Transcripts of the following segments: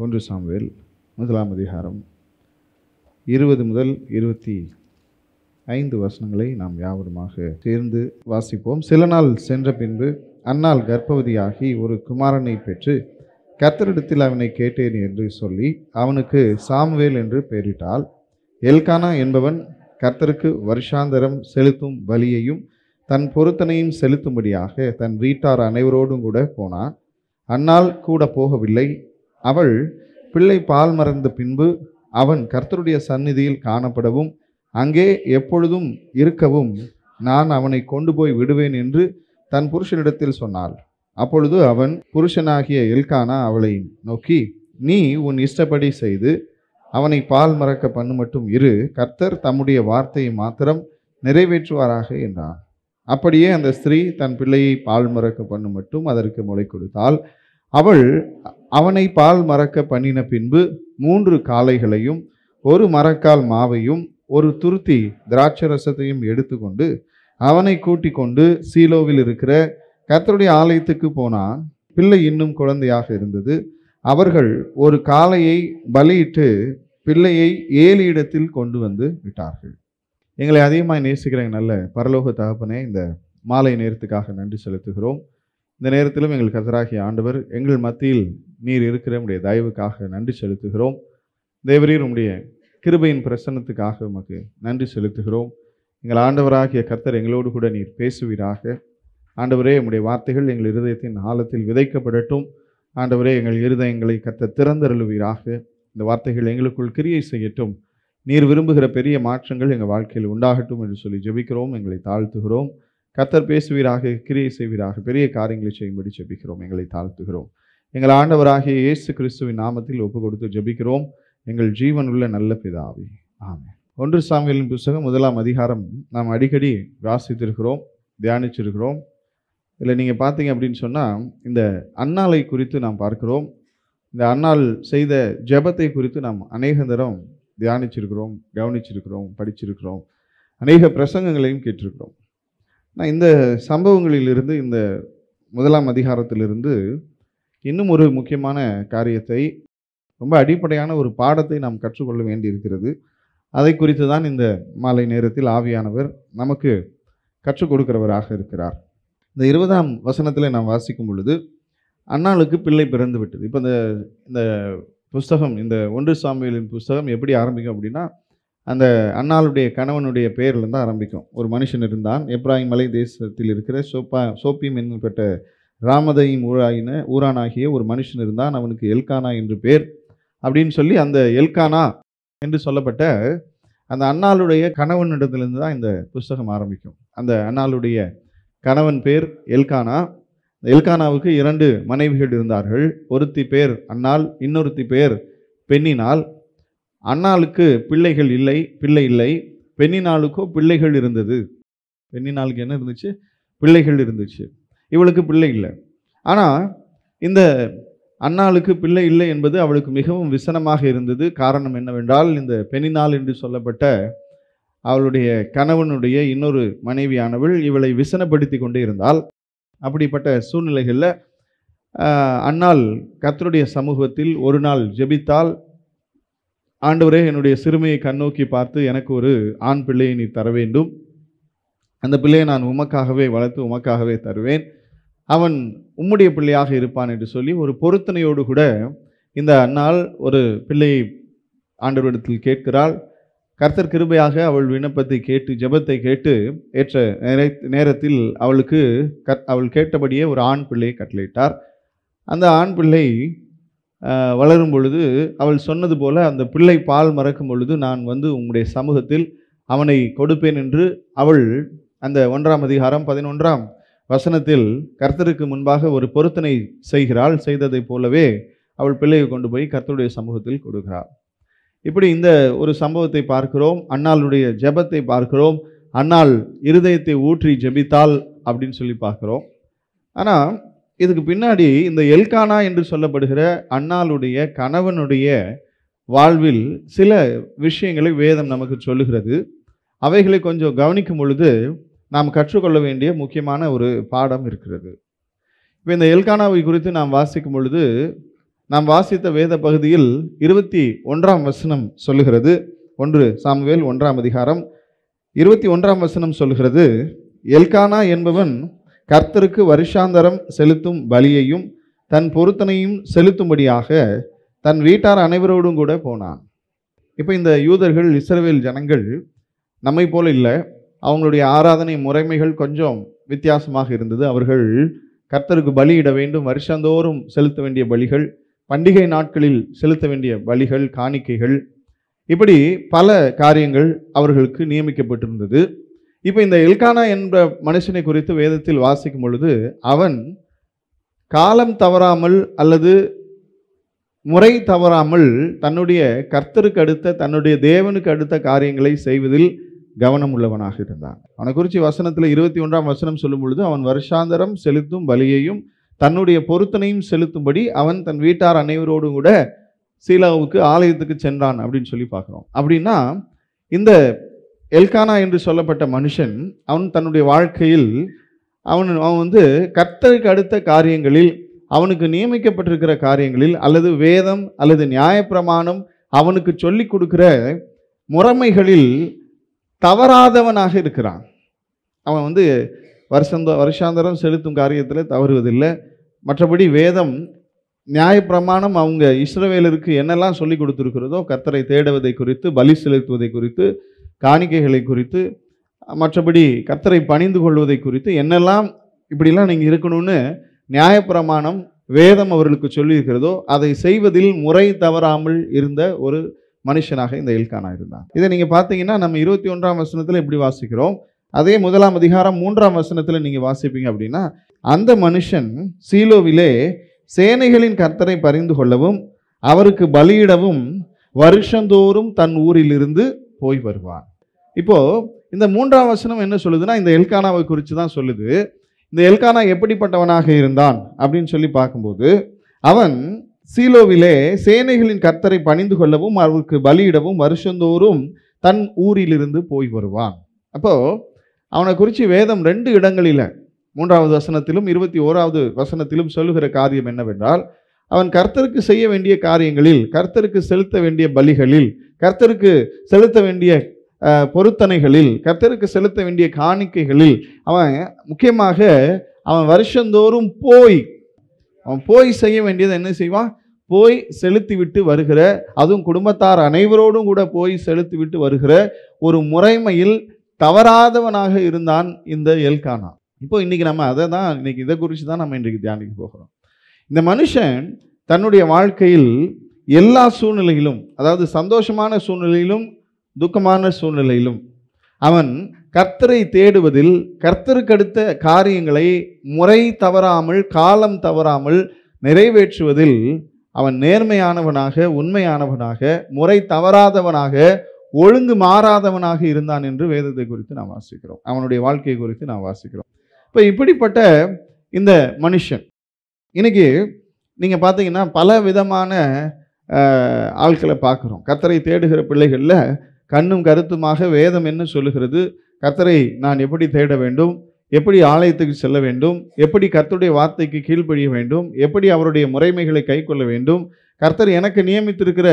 1 Samuel 1ஆம் அதிகாரம் 20 முதல் 25 வசனங்களை நாம் யாவருமாக சேர்ந்து வாசிப்போம். சில நாள் சென்ற பின்பு அன்னாள் கர்ப்பவதியாகி ஒரு குமாரனை பெற்று கர்த்தரிடத்தில் அவனை கேட்டேன் என்று சொல்லி அவனுக்கு சாமுவேல் என்று பெயரிட்டாள். எல்கானா என்பவன் கர்த்தருக்கு வருஷாந்தரம் செலுத்தும் பலியையும் தன் பொருத்தனையும் செலுத்தும்படியாக தன் வீட்டார் அனைவரோடும் கூட போனான். அன்னாள் கூட போகவில்லை. அவள் பிள்ளை பால் மறந்த பின்பு அவன் கர்த்தருடைய சந்நிதியில் காணப்படவும் அங்கே எப்பொழுதும் இருக்கவும் நான் அவனை கொண்டு போய் விடுவேன் என்று தன் புருஷனிடத்தில் சொன்னாள். அப்பொழுது அவன் புருஷனாகிய எல்கானா அவளை நோக்கி, நீ உன் இஷ்டப்படி செய்து அவனை பால் மறக்க பண்ணு மட்டும் இரு, கர்த்தர் தம்முடைய வார்த்தையை மாத்திரம் நிறைவேற்றுவாராக என்றான். அப்படியே அந்த ஸ்திரீ தன் பிள்ளையை பால் மறக்க பண்ணு மட்டும் அதற்கு முளை கொடுத்தாள். அவள் அவனை பால் மறக்க பண்ணின பின்பு 3 காளைகளையும் 1 மரக்கால் மாவையும் 1 துருத்தி திராட்சரசத்தையும் எடுத்துக்கொண்டு அவனை கூட்டிக் கொண்டு சீலோவில் இருக்கிற கர்த்தருடைய ஆலயத்துக்கு போனான். பிள்ளை இன்னும் குழந்தையாக இருந்தது. அவர்கள் ஒரு காளையை பலியிட்டு பிள்ளையை ஏலி இடத்தில் கொண்டு வந்து விட்டார்கள். எங்களை அதிகமாக நேசிக்கிற நல்ல பரலோக தகப்பனே, இந்த மாலை நேரத்துக்காக நன்றி செலுத்துகிறோம். இந்த நேரத்திலும் எங்கள் கர்த்தராகிய ஆண்டவர் எங்கள் மத்தியில் நீர் இருக்கிற உடைய தயவுக்காக நன்றி செலுத்துகிறோம். தேவரீர் உம்முடைய கிருபையின் பிரசன்னத்துக்காக உமக்கு நன்றி செலுத்துகிறோம். எங்கள் ஆண்டவராகிய கர்த்தர் எங்களோடு கூட நீர் பேசுவீராக. ஆண்டவரே, உம்முடைய வார்த்தைகள் எங்கள் இருதயத்தின் ஆழத்தில் விதைக்கப்படட்டும். ஆண்டவரே, எங்கள் இருதயங்களை கர்த்தர் திறந்தருளுவீராக. இந்த வார்த்தைகள் எங்களுக்குள் கிரியை செய்யட்டும். நீர் விரும்புகிற பெரிய மாற்றங்கள் எங்கள் வாழ்க்கையில் உண்டாகட்டும் என்று சொல்லி ஜெபிக்கிறோம். எங்களை தாழ்த்துகிறோம். கர்த்தர் பேசுவீராக, கிரியை செய்வீராக, பெரிய காரியங்களை செய்யும்படி ஜெபிக்கிறோம். எங்களை தாழ்த்துகிறோம். எங்கள் ஆண்டவராகிய இயேசு கிறிஸ்துவின் நாமத்தில் ஒப்பு கொடுத்து ஜெபிக்கிறோம் எங்கள் ஜீவனுள்ள நல்ல பிதாவே, ஆமென். 1 சாமுவேலின் புத்தகம் 1ஆம் அதிகாரம் நாம் அடிக்கடி வாசித்திருக்கிறோம், தியானிச்சிருக்கிறோம். இதில் நீங்கள் பார்த்தீங்க அப்படின்னு சொன்னால் இந்த அன்னாளை குறித்து நாம் பார்க்கிறோம். இந்த அன்னாள் செய்த ஜெபத்தை குறித்து நாம் அநேக தரம் தியானிச்சிருக்கிறோம், கவனிச்சிருக்கிறோம், படிச்சிருக்கிறோம், அநேக பிரசங்கங்களையும் கேட்டிருக்கிறோம். நான் இந்த சம்பவங்களிலிருந்து, இந்த 1ஆம் அதிகாரத்திலிருந்து இன்னும் ஒரு முக்கியமான காரியத்தை, ரொம்ப அடிப்படையான ஒரு பாடத்தை நாம் கற்றுக்கொள்ள வேண்டியிருக்கிறது. அதை குறித்து தான் இந்த மாலை நேரத்தில் ஆவியானவர் நமக்கு கற்றுக் கொடுக்கிறவராக இருக்கிறார். இந்த 20ஆம் வசனத்தில் நாம் வாசிக்கும் பொழுது அன்னாளுக்கு பிள்ளை பிறந்து விட்டது. இப்போ இந்த புஸ்தகம், இந்த 1 சாமுவேலின் புஸ்தகம் எப்படி ஆரம்பிக்கும் அப்படின்னா, அந்த அன்னாளுடைய கணவனுடைய பெயர்லேருந்து தான் ஆரம்பிக்கும். ஒரு மனுஷன் இருந்தான், எப்ராயிம் மலை தேசத்தில் இருக்கிற சோப்பீம் என்பட்ட ராமதையும் ஊரானாகிய ஒரு மனுஷன் இருந்தான். அவனுக்கு எல்கானா என்று பேர் அப்படின்னு சொல்லி அந்த எல்கானா என்று சொல்லப்பட்ட அந்த அன்னாளுடைய கணவனிடத்திலிருந்து தான் இந்த புஸ்தகம் ஆரம்பிக்கும். அந்த அன்னாளுடைய கணவன் பேர் எல்கானா. எல்கானாவுக்கு 2 மனைவிகள் இருந்தார்கள். ஒருத்தி பேர் அன்னாள், இன்னொருத்தி பேர் பெண்ணினாள். அன்னாளுக்கு பிள்ளை இல்லை. பெண்ணினாளுக்கோ பிள்ளைகள் இருந்தது. பெண்ணினாளுக்கு என்ன இருந்துச்சு? பிள்ளைகள் இருந்துச்சு. இவளுக்கு பிள்ளை இல்லை. ஆனால் இந்த அன்னாளுக்கு பிள்ளை இல்லை என்பது அவளுக்கு மிகவும் விசனமாக இருந்தது. காரணம் என்னவென்றால், இந்த பெண்ணினாள் என்று சொல்லப்பட்ட அவளுடைய கணவனுடைய இன்னொரு மனைவியானவள் இவளை விசனப்படுத்தி கொண்டே இருந்தாள். அப்படிப்பட்ட சூழ்நிலைகளில் அன்னாள் கர்த்தருடைய சமூகத்தில் ஒரு நாள் ஜெபித்தாள். ஆண்டவரே, என்னுடைய சிறுமையை கண்ணோக்கி பார்த்து எனக்கு ஒரு ஆண் பிள்ளையை நீ தர வேண்டும். அந்த பிள்ளையை நான் உமக்காகவே வளர்த்து உமக்காகவே தருவேன். அவன் உம்முடைய பிள்ளையாக இருப்பான் என்று சொல்லி ஒரு பொருத்தனையோடு கூட இந்த அன்னாள் ஒரு பிள்ளையை ஆண்டவரிடத்தில் கேட்கிறாள். கர்த்தர் கிருபையாக அவள் விண்ணப்பத்தை கேட்டு, ஜெபத்தை கேட்டு ஏற்ற நேரத்தில் அவள் கேட்டபடியே ஒரு ஆண் பிள்ளையை கட்டளையிட்டார். அந்த ஆண் பிள்ளை வளரும் பொழுது அவள் சொன்னது போல அந்த பிள்ளை பால் மறக்கும் பொழுது நான் வந்து உங்களுடைய சமூகத்தில் அவனை கொடுப்பேன் என்று அவள் அந்த 1ஆம் அதிகாரம் 11ஆம் வசனத்தில் கர்த்தருக்கு முன்பாக ஒரு பொருத்தனை செய்கிறாள். செய்ததை போலவே அவள் பிள்ளையை கொண்டு போய் கர்த்தருடைய சமூகத்தில் கொடுக்கிறாள். இப்படி இந்த ஒரு சம்பவத்தை பார்க்கிறோம். அன்னாளுடைய ஜெபத்தை பார்க்கிறோம். அன்னாள் இருதயத்தை ஊற்றி ஜெபித்தாள் அப்படின்னு சொல்லி பார்க்கிறோம். ஆனால் இதுக்கு பின்னாடி இந்த எல்கானா என்று சொல்லப்படுகிற அன்னாளுடைய கணவனுடைய வாழ்வில் சில விஷயங்களை வேதம் நமக்கு சொல்லுகிறது. அவைகளை கொஞ்சம் கவனிக்கும் பொழுது நாம் கற்றுக்கொள்ள வேண்டிய முக்கியமான ஒரு பாடம் இருக்கிறது. இப்போ இந்த எல்கானாவை குறித்து நாம் வாசிக்கும் பொழுது நாம் வாசித்த வேத பகுதியில் 21ஆம் வசனம் சொல்லுகிறது. 1 சாமுவேல் 1ஆம் அதிகாரம் 21ஆம் வசனம் சொல்லுகிறது, எல்கானா என்பவன் கர்த்தருக்கு வருஷாந்தரம் செலுத்தும் பலியையும் தன் பொருத்தனையும் செலுத்தும்படியாக தன் வீட்டார் அனைவரோடும் கூட போனான். இப்போ இந்த யூதர்கள், இஸ்ரவேல் ஜனங்கள் நம்மை போல இல்லை. அவங்களுடைய ஆராதனை முறைமைகள் கொஞ்சம் வித்தியாசமாக இருந்தது. அவர்கள் கர்த்தருக்கு பலியிட வேண்டும், வருஷந்தோறும் செலுத்த வேண்டிய பலிகள், பண்டிகை நாட்களில் செலுத்த வேண்டிய பலிகள், காணிக்கைகள், இப்படி பல காரியங்கள் அவர்களுக்கு நியமிக்கப்பட்டிருந்தது. இப்போ இந்த எல்கானா என்ற மனுஷனை குறித்து வேதத்தில் வாசிக்கும் பொழுது, அவன் காலம் தவறாமல் அல்லது முறை தவறாமல் தன்னுடைய கர்த்தருக்கு அடுத்த, தன்னுடைய தேவனுக்கு அடுத்த காரியங்களை செய்வதில் கவனம் உள்ளவனாக இருந்தான். அவனை குறித்து வசனத்தில் 21ஆம் வசனம் சொல்லும் பொழுது, அவன் வருஷாந்தரம் செலுத்தும் பலியையும் தன்னுடைய பொருத்தனையும் செலுத்தும்படி அவன் தன் வீட்டார் அனைவரோடும் கூட சீலோவுக்கு ஆலயத்துக்கு சென்றான் அப்படின்னு சொல்லி பார்க்குறோம். அப்படின்னா இந்த எல்கானா என்று சொல்லப்பட்ட மனுஷன் அவன் தன்னுடைய வாழ்க்கையில் அவன் வந்து கர்த்தருக்கு அடுத்த காரியங்களில், அவனுக்கு நியமிக்கப்பட்டிருக்கிற காரியங்களில், அல்லது வேதம் அல்லது நியாயப்பிரமாணம் அவனுக்கு சொல்லி கொடுக்கிற முறைமைகளில் தவறாதவனாக இருக்கிறான். அவன் வந்து வருஷாந்தரம் செலுத்தும் காரியத்தில் தவறுவதில்லை. மற்றபடி வேதம் நியாயப்பிரமாணம் அவங்க இஸ்ரவேலருக்கு என்னெல்லாம் சொல்லி கொடுத்துருக்கிறதோ, கர்த்தரை தேடுவதை குறித்து, பலி செலுத்துவதை குறித்து, காணிக்கைகளை குறித்து, மற்றபடி கர்த்தரை பணிந்து கொள்வதை குறித்து என்னெல்லாம் இப்படிலாம் நீங்கள் இருக்கணும்னு நியாயப்பிரமாணம் வேதம் அவர்களுக்கு சொல்லியிருக்கிறதோ அதை செய்வதில் முறை தவறாமல் இருந்த ஒரு மனுஷனாக இந்த எல்கானா இருந்தான். இதை நீங்கள் பார்த்தீங்கன்னா நம்ம 21ஆம் வசனத்தில் எப்படி வாசிக்கிறோம், அதே 1ஆம் அதிகாரம் 3ஆம் வசனத்தில் நீங்கள் வாசிப்பீங்க அப்படின்னா, அந்த மனுஷன் சீலோவிலே சேனைகளின் கர்த்தரை பரிந்து கொள்ளவும் அவருக்கு பலியிடவும் வருஷந்தோறும் தன் ஊரிலிருந்து போய் வருவான். இப்போ இந்த 3ஆம் வசனம் என்ன சொல்லுதுன்னா, இந்த எல்கானாவை குறித்து தான் சொல்லுது. இந்த எல்கானா எப்படிப்பட்டவனாக இருந்தான் அப்படின்னு சொல்லி பார்க்கும்போது, அவன் சீலோவிலே சேனைகளின் கர்த்தரை பணிந்து கொள்ளவும் அவருக்கு பலியிடவும் வருஷந்தோறும் தன் ஊரிலிருந்து போய் வருவான். அப்போ அவனை குறித்து வேதம் 2 இடங்களில் 3ஆவது வசனத்திலும் 21ஆவது வசனத்திலும் சொல்லுகிற காரியம் என்னவென்றால், அவன் கர்த்தருக்கு செய்ய வேண்டிய காரியங்களில், கர்த்தருக்கு செலுத்த வேண்டிய பலிகளில், கர்த்தருக்கு செலுத்த வேண்டிய பொருத்தனைகளில், கர்த்தருக்கு செலுத்த வேண்டிய காணிக்கைகளில் அவன் முக்கியமாக அவன் வருஷந்தோறும் போய் செய்ய வேண்டியது என்ன செய்வான், போய் செலுத்தி விட்டு வருகிற, அதுவும் குடும்பத்தார் அனைவரோடும் கூட போய் செலுத்தி விட்டு வருகிற ஒரு முறைமையில் தவறாதவனாக இருந்தான் இந்த எல்கானா. இப்போ இன்னைக்கு நம்ம இதை குறித்து தான் நம்ம இன்றைக்கு தியானிக்க போகிறோம். இந்த மனுஷன் தன்னுடைய வாழ்க்கையில் எல்லா சூழ்நிலையிலும், அதாவது சந்தோஷமான சூழ்நிலையிலும் துக்கமான சூழ்நிலையிலும், அவன் கர்த்தரை தேடுவதில், கர்த்தருக்கு அடுத்த காரியங்களை முறை தவறாமல், காலம் தவறாமல் நிறைவேற்றுவதில் அவன் நேர்மையானவனாக, உண்மையானவனாக, முறை தவறாதவனாக, ஒழுங்கு மாறாதவனாக இருந்தான் என்று வேதத்தை குறித்து நாம் வாசிக்கிறோம். அவனுடைய வாழ்க்கையை குறித்து நாம் வாசிக்கிறோம். இப்போ இப்படிப்பட்ட இந்த மனுஷன் இன்னைக்கு நீங்கள் பார்த்தீங்கன்னா பல விதமான ஆட்களை பார்க்குறோம். கர்த்தரை தேடுகிற பிள்ளைகளில் கண்ணும் கருத்துமாக வேதம் என்ன சொல்லுகிறது, கர்த்தரை நான் எப்படி தேட வேண்டும், எப்படி ஆலயத்துக்கு செல்ல வேண்டும், எப்படி கர்த்தருடைய வார்த்தைக்கு கீழ்ப்படிய வேண்டும், எப்படி அவருடைய முறைமைகளை கை கொள்ள வேண்டும், கர்த்தர் எனக்கு நியமித்திருக்கிற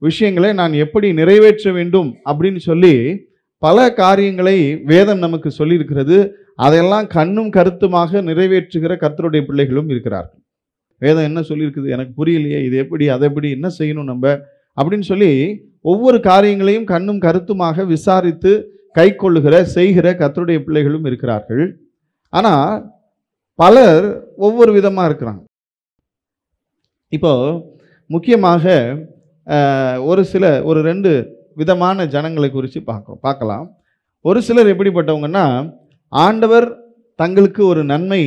விஷயங்களை நான் எப்படி நிறைவேற்ற வேண்டும் அப்படின்னு சொல்லி பல காரியங்களை வேதம் நமக்கு சொல்லியிருக்கிறது. அதையெல்லாம் கண்ணும் கருத்துமாக நிறைவேற்றுகிற கர்த்தருடைய பிள்ளைகளும் இருக்கிறார்கள். வேதம் என்ன சொல்லியிருக்குது, எனக்கு புரியலையே, இது எப்படி, அதை எப்படி, என்ன செய்யணும் நம்ம அப்படின்னு சொல்லி ஒவ்வொரு காரியங்களையும் கண்ணும் கருத்துமாக விசாரித்து கை கொள்ளுகிற, செய்கிற கர்த்தருடைய பிள்ளைகளும் இருக்கிறார்கள். ஆனால் பலர் ஒவ்வொரு விதமாக இருக்கிறாங்க. இப்போ முக்கியமாக ஒரு 2 விதமான ஜனங்களை குறித்து பார்க்கலாம். ஒரு சிலர் எப்படிப்பட்டவங்கன்னா, ஆண்டவர் தங்களுக்கு ஒரு நன்மை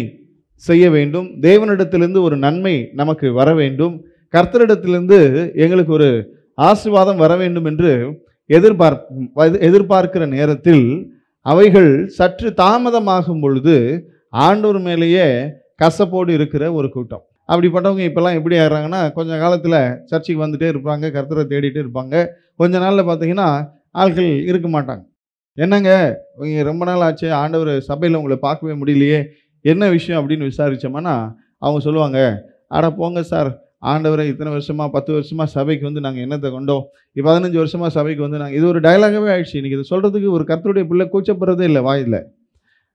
செய்ய வேண்டும், தேவனிடத்திலிருந்து ஒரு நன்மை நமக்கு வர வேண்டும், கர்த்தரிடத்திலிருந்து எங்களுக்கு ஒரு ஆசீர்வாதம் வர வேண்டும் என்று எதிர்பார்க்கிற நேரத்தில் அவைகள் சற்று தாமதமாகும் பொழுது ஆண்டவர் மேலேயே கசப்போடு இருக்கிற ஒரு கூட்டம். அப்படிப்பட்டவங்க இப்போல்லாம் எப்படி ஆகிறாங்கன்னா, கொஞ்ச காலத்தில் சர்ச்சுக்கு வந்துகிட்டே இருப்பாங்க, கர்த்தரை தேடிட்டு இருப்பாங்க. கொஞ்ச நாளில் பார்த்தீங்கன்னா ஆட்கள் இருக்க மாட்டாங்க. என்னங்க ரொம்ப நாள் ஆச்சு, ஆண்டவர் சபையில் உங்களை பார்க்கவே முடியலையே, என்ன விஷயம் அப்படின்னு விசாரித்தோம்னா அவங்க சொல்லுவாங்க, அட போங்க சார், ஆண்டவரை இத்தனை வருஷமா 10 வருஷமா சபைக்கு வந்து நாங்கள் என்னத்தை கொண்டோம், 15 வருஷமா சபைக்கு வந்து நாங்கள், இது ஒரு டயலாகவே ஆயிடுச்சு. இன்னைக்கு இது சொல்றதுக்கு ஒரு கர்த்தருடைய பிள்ளை கூச்சப்படுறதே இல்லை வாயில்.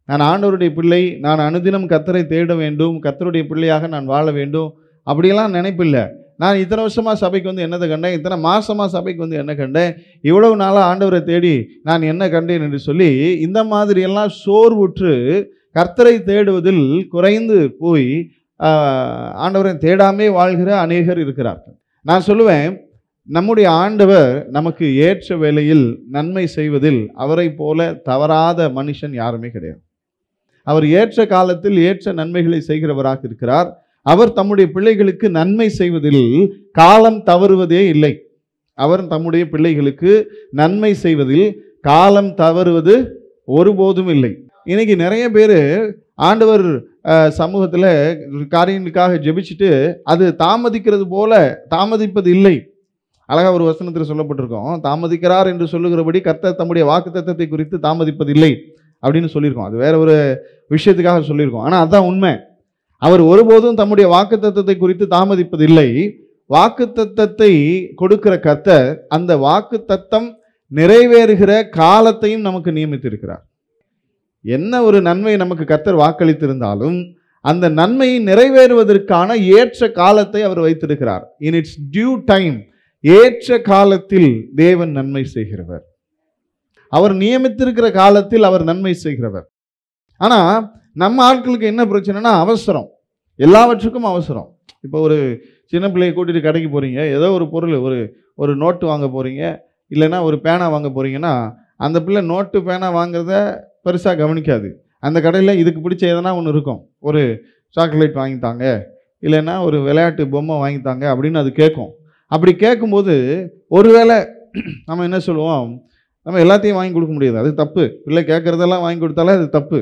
நான் ஆண்டவருடைய பிள்ளை, நான் அனுதினம் கர்த்தரை தேட வேண்டும், கர்த்தருடைய பிள்ளையாக நான் வாழ வேண்டும் அப்படியெல்லாம் நினைப்பில்லை. நான் இத்தனை வருஷமா சபைக்கு வந்து என்னத்தை கண்டேன், இத்தனை மாசமா சபைக்கு வந்து என்ன கண்டேன், இவ்வளவு நாளாக ஆண்டவரை தேடி நான் என்ன கண்டேன் என்று சொல்லி இந்த மாதிரியெல்லாம் சோர்வுற்று கர்த்தரை தேடுவதில் குறைந்து போய் ஆண்டவரை தேடாமே வாழ்கிற அநேகர் இருக்கிறார்கள். நான் சொல்லுவேன், நம்முடைய ஆண்டவர் நமக்கு ஏற்ற வேளையில் நன்மை செய்வதில் அவரை போல தவறாத மனுஷன் யாருமே கிடையாது. அவர் ஏற்ற காலத்தில் ஏற்ற நன்மைகளை செய்கிறவராக இருக்கிறார். அவர் தம்முடைய பிள்ளைகளுக்கு நன்மை செய்வதில் காலம் தவறுவதே இல்லை. அவர் தம்முடைய பிள்ளைகளுக்கு நன்மை செய்வதில் காலம் தவறுவது ஒருபோதும் இல்லை. இன்னைக்கு நிறைய பேர் ஆண்டவர் சமூகத்தில் காரியங்களுக்காக ஜெபிச்சுட்டு அது தாமதிக்கிறது போல தாமதிப்பது இல்லை. அழகாக ஒரு வசனத்தில் சொல்லப்பட்டிருக்கோம், தாமதிக்கிறார் என்று சொல்லுகிறபடி கர்த்தர் தம்முடைய வாக்குத்தத்தத்தை குறித்து தாமதிப்பதில்லை அப்படின்னு சொல்லியிருக்கோம். அது வேற ஒரு விஷயத்துக்காக சொல்லியிருக்கோம். ஆனால் அதுதான் உண்மை. அவர் ஒருபோதும் தம்முடைய வாக்குத்தத்தத்தை குறித்து தாமதிப்பதில்லை. வாக்குத்தத்தத்தை கொடுக்கிற கர்த்தர் அந்த வாக்குத்தத்தம் நிறைவேறுகிற காலத்தையும் நமக்கு நியமித்திருக்கிறார். என்ன ஒரு நன்மை நமக்கு கர்த்தர் வாக்களித்திருந்தாலும் அந்த நன்மையை நிறைவேறுவதற்கான ஏற்ற காலத்தை அவர் வைத்திருக்கிறார். இன் இட்ஸ் டியூ டைம், ஏற்ற காலத்தில் தேவன் நன்மை செய்கிறவர். அவர் நியமித்திருக்கிற காலத்தில் அவர் நன்மை செய்கிறவர். ஆனால் நம்ம ஆட்களுக்கு என்ன பிரச்சனைனா அவசரம், எல்லாவற்றுக்கும் அவசரம். இப்போ ஒரு சின்ன பிள்ளையை கூட்டிகிட்டு கடைக்கு போகிறீங்க, ஏதோ ஒரு பொருள், ஒரு நோட்டு வாங்க போகிறீங்க, இல்லைன்னா ஒரு பேனா வாங்க போகிறீங்கன்னா அந்த பிள்ளை நோட்டு பேனா வாங்குறத பெருசாக கவனிக்காது. அந்த கடையில் இதுக்கு பிடிச்ச எதனா ஒன்று இருக்கும், ஒரு சாக்லேட் வாங்கித்தாங்க, இல்லைன்னா ஒரு விளையாட்டு பொம்மை வாங்கித்தாங்க அப்படின்னு அது கேட்கும். அப்படி கேட்கும்போது ஒருவேளை நம்ம என்ன சொல்லுவோம், நம்ம எல்லாத்தையும் வாங்கி கொடுக்க முடியாது, அது தப்பு. பிள்ளை கேட்குறதெல்லாம் வாங்கி கொடுத்தாலே அது தப்பு.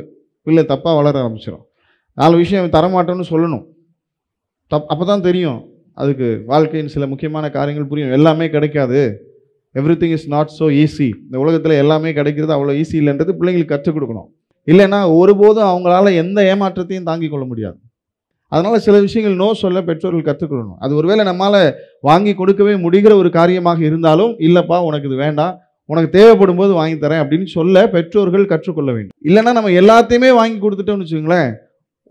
பிள்ளை தப்பாக வளர ஆரம்பிச்சிடும். 4 விஷயம் தரமாட்டோன்னு சொல்லணும். அப்போ தான் தெரியும் அதுக்கு வாழ்க்கையின் சில முக்கியமான காரியங்கள் புரியும். எல்லாமே கிடைக்காது, everything is not so easy. இந்த உலகத்தில் எல்லாமே கிடைக்கிறது அவ்வளோ ஈஸி இல்லைன்றது பிள்ளைங்களுக்கு கற்றுக் கொடுக்கணும். இல்லைன்னா ஒருபோதும் அவங்களால எந்த ஏமாற்றத்தையும் தாங்கிக் கொள்ள முடியாது. அதனால் சில விஷயங்கள் நோ சொல்ல பெற்றோர்கள் கற்றுக்கொள்ளணும். அது ஒருவேளை நம்மளால் வாங்கி கொடுக்கவே முடிகிற ஒரு காரியமாக இருந்தாலும், இல்லைப்பா உனக்கு இது வேண்டாம், உனக்கு தேவைப்படும் போது வாங்கி தரேன் அப்படின்னு சொல்ல பெற்றோர்கள் கற்றுக்கொள்ள வேண்டும். இல்லைன்னா நம்ம எல்லாத்தையுமே வாங்கி கொடுத்துட்டோம்னு வச்சுக்கோங்களேன்,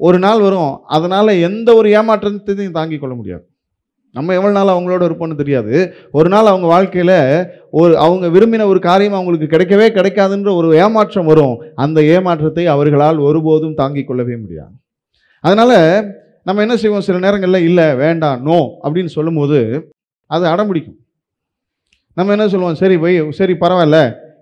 ஒரு நாள் வரும் அதனால் எந்த ஒரு ஏமாற்றத்தையும் தாங்கிக் கொள்ள முடியாது. நம்ம எவ்வளோ நாள் அவங்களோட இருப்போம்னு தெரியாது. ஒரு நாள் அவங்க வாழ்க்கையில் அவங்க விரும்பின ஒரு காரியம் அவங்களுக்கு கிடைக்கவே கிடைக்காதுன்ற ஒரு ஏமாற்றம் வரும். அந்த ஏமாற்றத்தை அவர்களால் ஒருபோதும் தாங்கிக் கொள்ளவே முடியாது. அதனால் நம்ம என்ன செய்வோம், சில நேரங்களில் இல்லை வேண்டாம் நோ அப்படின்னு சொல்லும்போது அது அடம்பிடிக்கும். நம்ம என்ன சொல்லுவோம், சரி பரவாயில்ல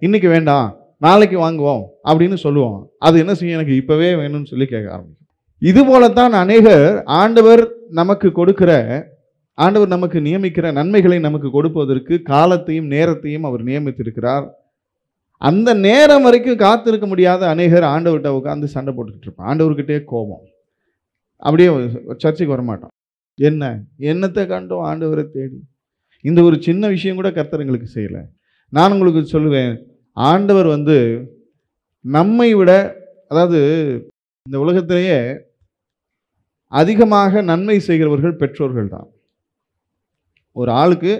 இன்னைக்கு வேண்டாம் நாளைக்கு வாங்குவோம் அப்படின்னு சொல்லுவோம். அது என்ன செய்யும், எனக்கு இப்போவே வேணும்னு சொல்லி கேட்க ஆரம்பிக்கும். இது போலத்தான் அநேகர் ஆண்டவர் நமக்கு நியமிக்கிற நன்மைகளை நமக்கு கொடுப்பதற்கு காலத்தையும் நேரத்தையும் அவர் நியமித்திருக்கிறார். அந்த நேரம் வரைக்கும் காத்திருக்க முடியாத அநேகர் ஆண்டவர்கிட்ட உட்காந்து சண்டை போட்டுக்கிட்டு இருப்பான். ஆண்டவர்கிட்டே கோபம், அப்படியே சர்ச்சைக்கு வரமாட்டான். என்னத்தை கண்டோம் ஆண்டவரை தேடி, இந்த ஒரு சின்ன விஷயம் கூட கர்த்தர் எங்களுக்கு செய்யலை. நான் உங்களுக்கு சொல்லுவேன், ஆண்டவர் நம்மை விட, அதாவது இந்த உலகத்திலேயே அதிகமாக நன்மை செய்கிறவர்கள் பெற்றோர்கள் தான். ஒரு ஆளுக்கு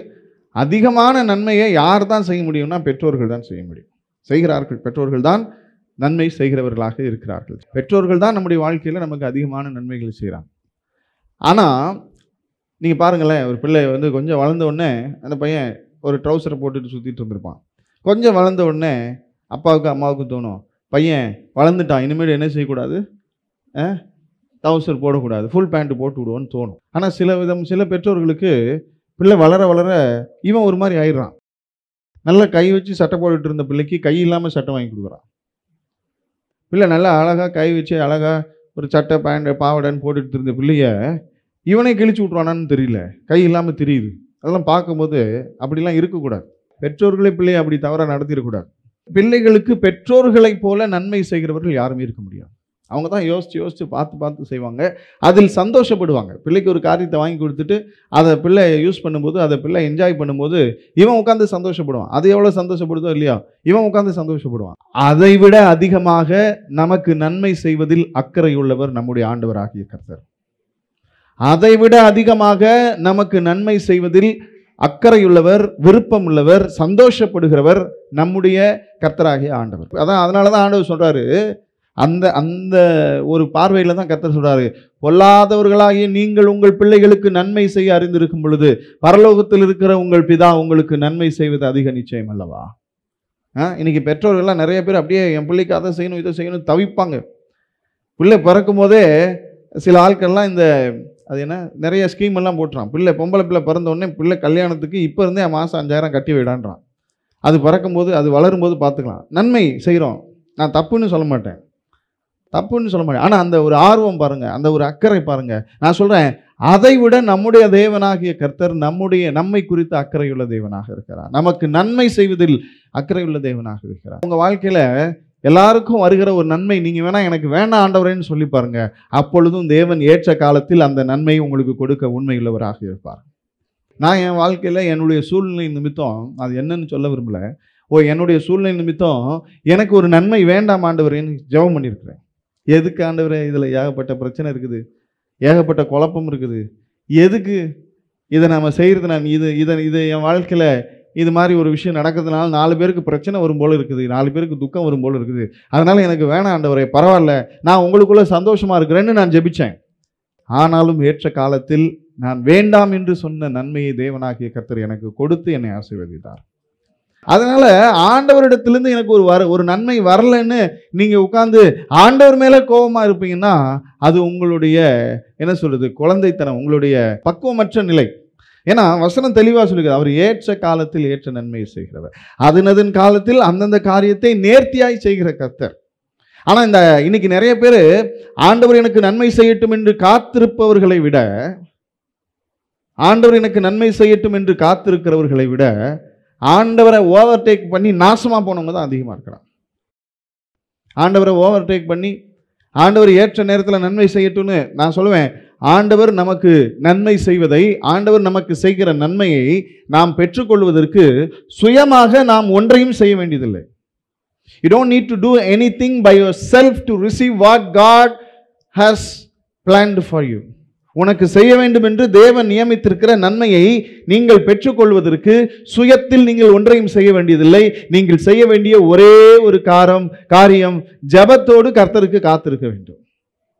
அதிகமான நன்மையை யார் தான் செய்ய முடியும்னா பெற்றோர்கள் தான் செய்ய முடியும், செய்கிறார்கள். பெற்றோர்கள் தான் நன்மை செய்கிறவர்களாக இருக்கிறார்கள். பெற்றோர்கள் தான் நம்முடைய வாழ்க்கையில் நமக்கு அதிகமான நன்மைகளை செய்கிறாங்க. ஆனால் நீங்கள் பாருங்களேன், ஒரு பிள்ளை கொஞ்சம் வளர்ந்த உடனே அந்த பையன் ஒரு ட்ரௌசரை போட்டுட்டு சுற்றிட்டு இருந்திருப்பான். கொஞ்சம் வளர்ந்த உடனே அப்பாவுக்கு அம்மாவுக்கு தோணும், பையன் வளர்ந்துட்டான், இனிமேல் என்ன செய்யக்கூடாது, ட்ரௌசர் போடக்கூடாது, ஃபுல் பேண்ட்டு போட்டு விடுவோன்னு தோணும். ஆனால் சில பெற்றோர்களுக்கு பிள்ளை வளர வளர இவன் ஒரு மாதிரி ஆயிடுறான். நல்லா கை வச்சு சட்டை போட்டுட்டு இருந்த பிள்ளைக்கு கை இல்லாமல் சட்டை வாங்கி கொடுக்குறான். பிள்ளை நல்லா அழகாக கை வச்சு அழகாக ஒரு சட்டை பேண்ட் பாவடைன்னு போட்டுட்டு இருந்த பிள்ளைய இவனே கிழிச்சு விட்ருவானான்னு தெரியல, கை இல்லாமல் தெரியுது. அதெல்லாம் பார்க்கும்போது அப்படிலாம் இருக்கக்கூடாது. பெற்றோர்களே பிள்ளையை அப்படி தவறாக நடத்திடக்கூடாது. பிள்ளைகளுக்கு பெற்றோர்களை போல நன்மை செய்கிறவர்கள் யாருமே இருக்க முடியாது. அவங்க தான் யோசித்து பார்த்து செய்வாங்க, அதில் சந்தோஷப்படுவாங்க. பிள்ளைக்கு ஒரு காரியத்தை வாங்கி கொடுத்துட்டு அதை பிள்ளை யூஸ் பண்ணும்போது, அதை பிள்ளை என்ஜாய் பண்ணும்போது இவன் உட்காந்து சந்தோஷப்படுவான். அது எவ்வளோ சந்தோஷப்படுதோ இல்லையா, இவன் உட்காந்து சந்தோஷப்படுவான். அதை விட அதிகமாக நமக்கு நன்மை செய்வதில் அக்கறை உள்ளவர் நம்முடைய ஆண்டவராகிய கர்த்தர். அதைவிட அதிகமாக நமக்கு நன்மை செய்வதில் அக்கறையுள்ளவர், விருப்பம் உள்ளவர், சந்தோஷப்படுகிறவர் நம்முடைய கர்த்தராகிய ஆண்டவர். அதனாலதான் ஆண்டவர் சொல்றாரு, அந்த அந்த ஒரு பார்வையில தான் கர்த்தர் சொல்றாரு, பொல்லாதவர்களாகிய நீங்கள் உங்கள் பிள்ளைகளுக்கு நன்மை செய்ய அறிந்திருக்கும் பொழுது பரலோகத்தில் இருக்கிற உங்கள் பிதா உங்களுக்கு நன்மை செய்வது அதிக நிச்சயம் அல்லவா? இன்னைக்கு பெற்றோர்கள்லாம் நிறைய பேர் அப்படியே என் பிள்ளைக்கு அதை செய்யணும் இதை செய்யணும் தவிப்பாங்க. பிள்ளை பிறக்கும் போதே சில ஆட்கள்லாம் இந்த அது என்ன நிறைய ஸ்கீம் எல்லாம் போட்டுறான். பொம்பளை பிள்ளை பிறந்த உடனே பிள்ளை கல்யாணத்துக்கு இப்போ இருந்தே மாதம் 5000 கட்டி விடான்றான். அது பிறக்கும்போது அது வளரும்போது பார்த்துக்கலாம். நன்மை செய்கிறோம், நான் தப்புன்னு சொல்ல மாட்டேன், ஆனால் அந்த ஒரு ஆர்வம் பாருங்கள், அந்த ஒரு அக்கறை பாருங்கள். நான் சொல்கிறேன், அதை விட நம்முடைய தேவனாகிய கர்த்தர் நம்மை குறித்து அக்கறையுள்ள தேவனாக இருக்கிறார். நமக்கு நன்மை செய்வதில் அக்கறையுள்ள தேவனாக இருக்கிறார். உங்கள் வாழ்க்கையில் எல்லாருக்கும் வருகிற ஒரு நன்மை நீங்கள் எனக்கு வேணாம் ஆண்டவரேன்னு சொல்லி பாருங்க. அப்பொழுதும் தேவன் ஏற்ற காலத்தில் அந்த நன்மையை உங்களுக்கு கொடுக்க உண்மையுள்ளவராக இருப்பார். நான் என் வாழ்க்கையில் என்னுடைய சூழ்நிலை நிமித்தம், அது என்னன்னு சொல்ல விரும்பல, என்னுடைய சூழ்நிலை நிமித்தம் எனக்கு ஒரு நன்மை வேண்டாம் ஆண்டவரேன்னு ஜெபம் பண்ணியிருக்கிறேன். எதுக்கு ஆண்டவரே, இதில் ஏகப்பட்ட பிரச்சனை இருக்குது, ஏகப்பட்ட குழப்பம் இருக்குது, எதுக்கு இதை நம்ம செய்கிறது? நான் இதை என் வாழ்க்கையில் இது மாதிரி ஒரு விஷயம் நடக்கிறதுனால 4 பேருக்கு பிரச்சனை வரும் போல இருக்குது, 4 பேருக்கு துக்கம் வரும் போல இருக்குது, அதனால் எனக்கு வேணாம் ஆண்டவரே, பரவாயில்ல, நான் உங்களுக்குள்ளே சந்தோஷமாக இருக்கிறேன்னு நான் ஜெபித்தேன். ஆனாலும் ஏற்ற காலத்தில் நான் வேண்டாம் என்று சொன்ன நன்மையை தேவனாகிய கர்த்தர் எனக்கு கொடுத்து என்னை ஆசீர்வதித்தார். அதனால் ஆண்டவரிடத்திலிருந்து எனக்கு ஒரு நன்மை வரலன்னு நீங்கள் உட்கார்ந்து ஆண்டவர் மேலே கோபமாக இருப்பீங்கன்னா அது உங்களுடைய என்ன சொல்கிறது, குழந்தைத்தனம், உங்களுடைய பக்குவமற்ற நிலை. ஏன்னா வசனம் தெளிவாக சொல்லுகிறது, அவர் ஏற்ற காலத்தில் ஏற்ற நன்மையை செய்கிறவர், அதனதன் காலத்தில் அந்தந்த காரியத்தை நேர்த்தியாய் செய்கிற கர்த்தர். ஆனால் இன்னைக்கு நிறைய பேர் ஆண்டவர் எனக்கு நன்மை செய்யட்டும் என்று காத்திருப்பவர்களை விட, ஆண்டவர் எனக்கு நன்மை செய்யட்டும் என்று காத்திருக்கிறவர்களை விட ஆண்டவரை ஓவர்டேக் பண்ணி நாசமாக போனவங்க தான் அதிகமாக இருக்கிறாங்க. ஆண்டவரை ஓவர்டேக் பண்ணி ஆண்டவர் ஏற்ற நேரத்தில் நன்மை செய்யட்டும்னு நான் சொல்லுவேன். ஆண்டவர் நமக்கு நன்மை செய்வதை, ஆண்டவர் நமக்கு செய்கிற நன்மையை நாம் பெற்றுக்கொள்வதற்கு சுயமாக நாம் ஒன்றையும் செய்ய வேண்டியதில்லை. You don't need to do anything by yourself to receive what God has planned for you. உனக்கு செய்ய வேண்டும் என்று தேவன் நியமித்திருக்கிற நன்மையை நீங்கள் பெற்றுக்கொள்வதற்கு சுயத்தில் நீங்கள் ஒன்றையும் செய்ய வேண்டியதில்லை. நீங்கள் செய்ய வேண்டிய ஒரே ஒரு காரியம் ஜெபத்தோடு கர்த்தருக்கு காத்திருக்க வேண்டும்.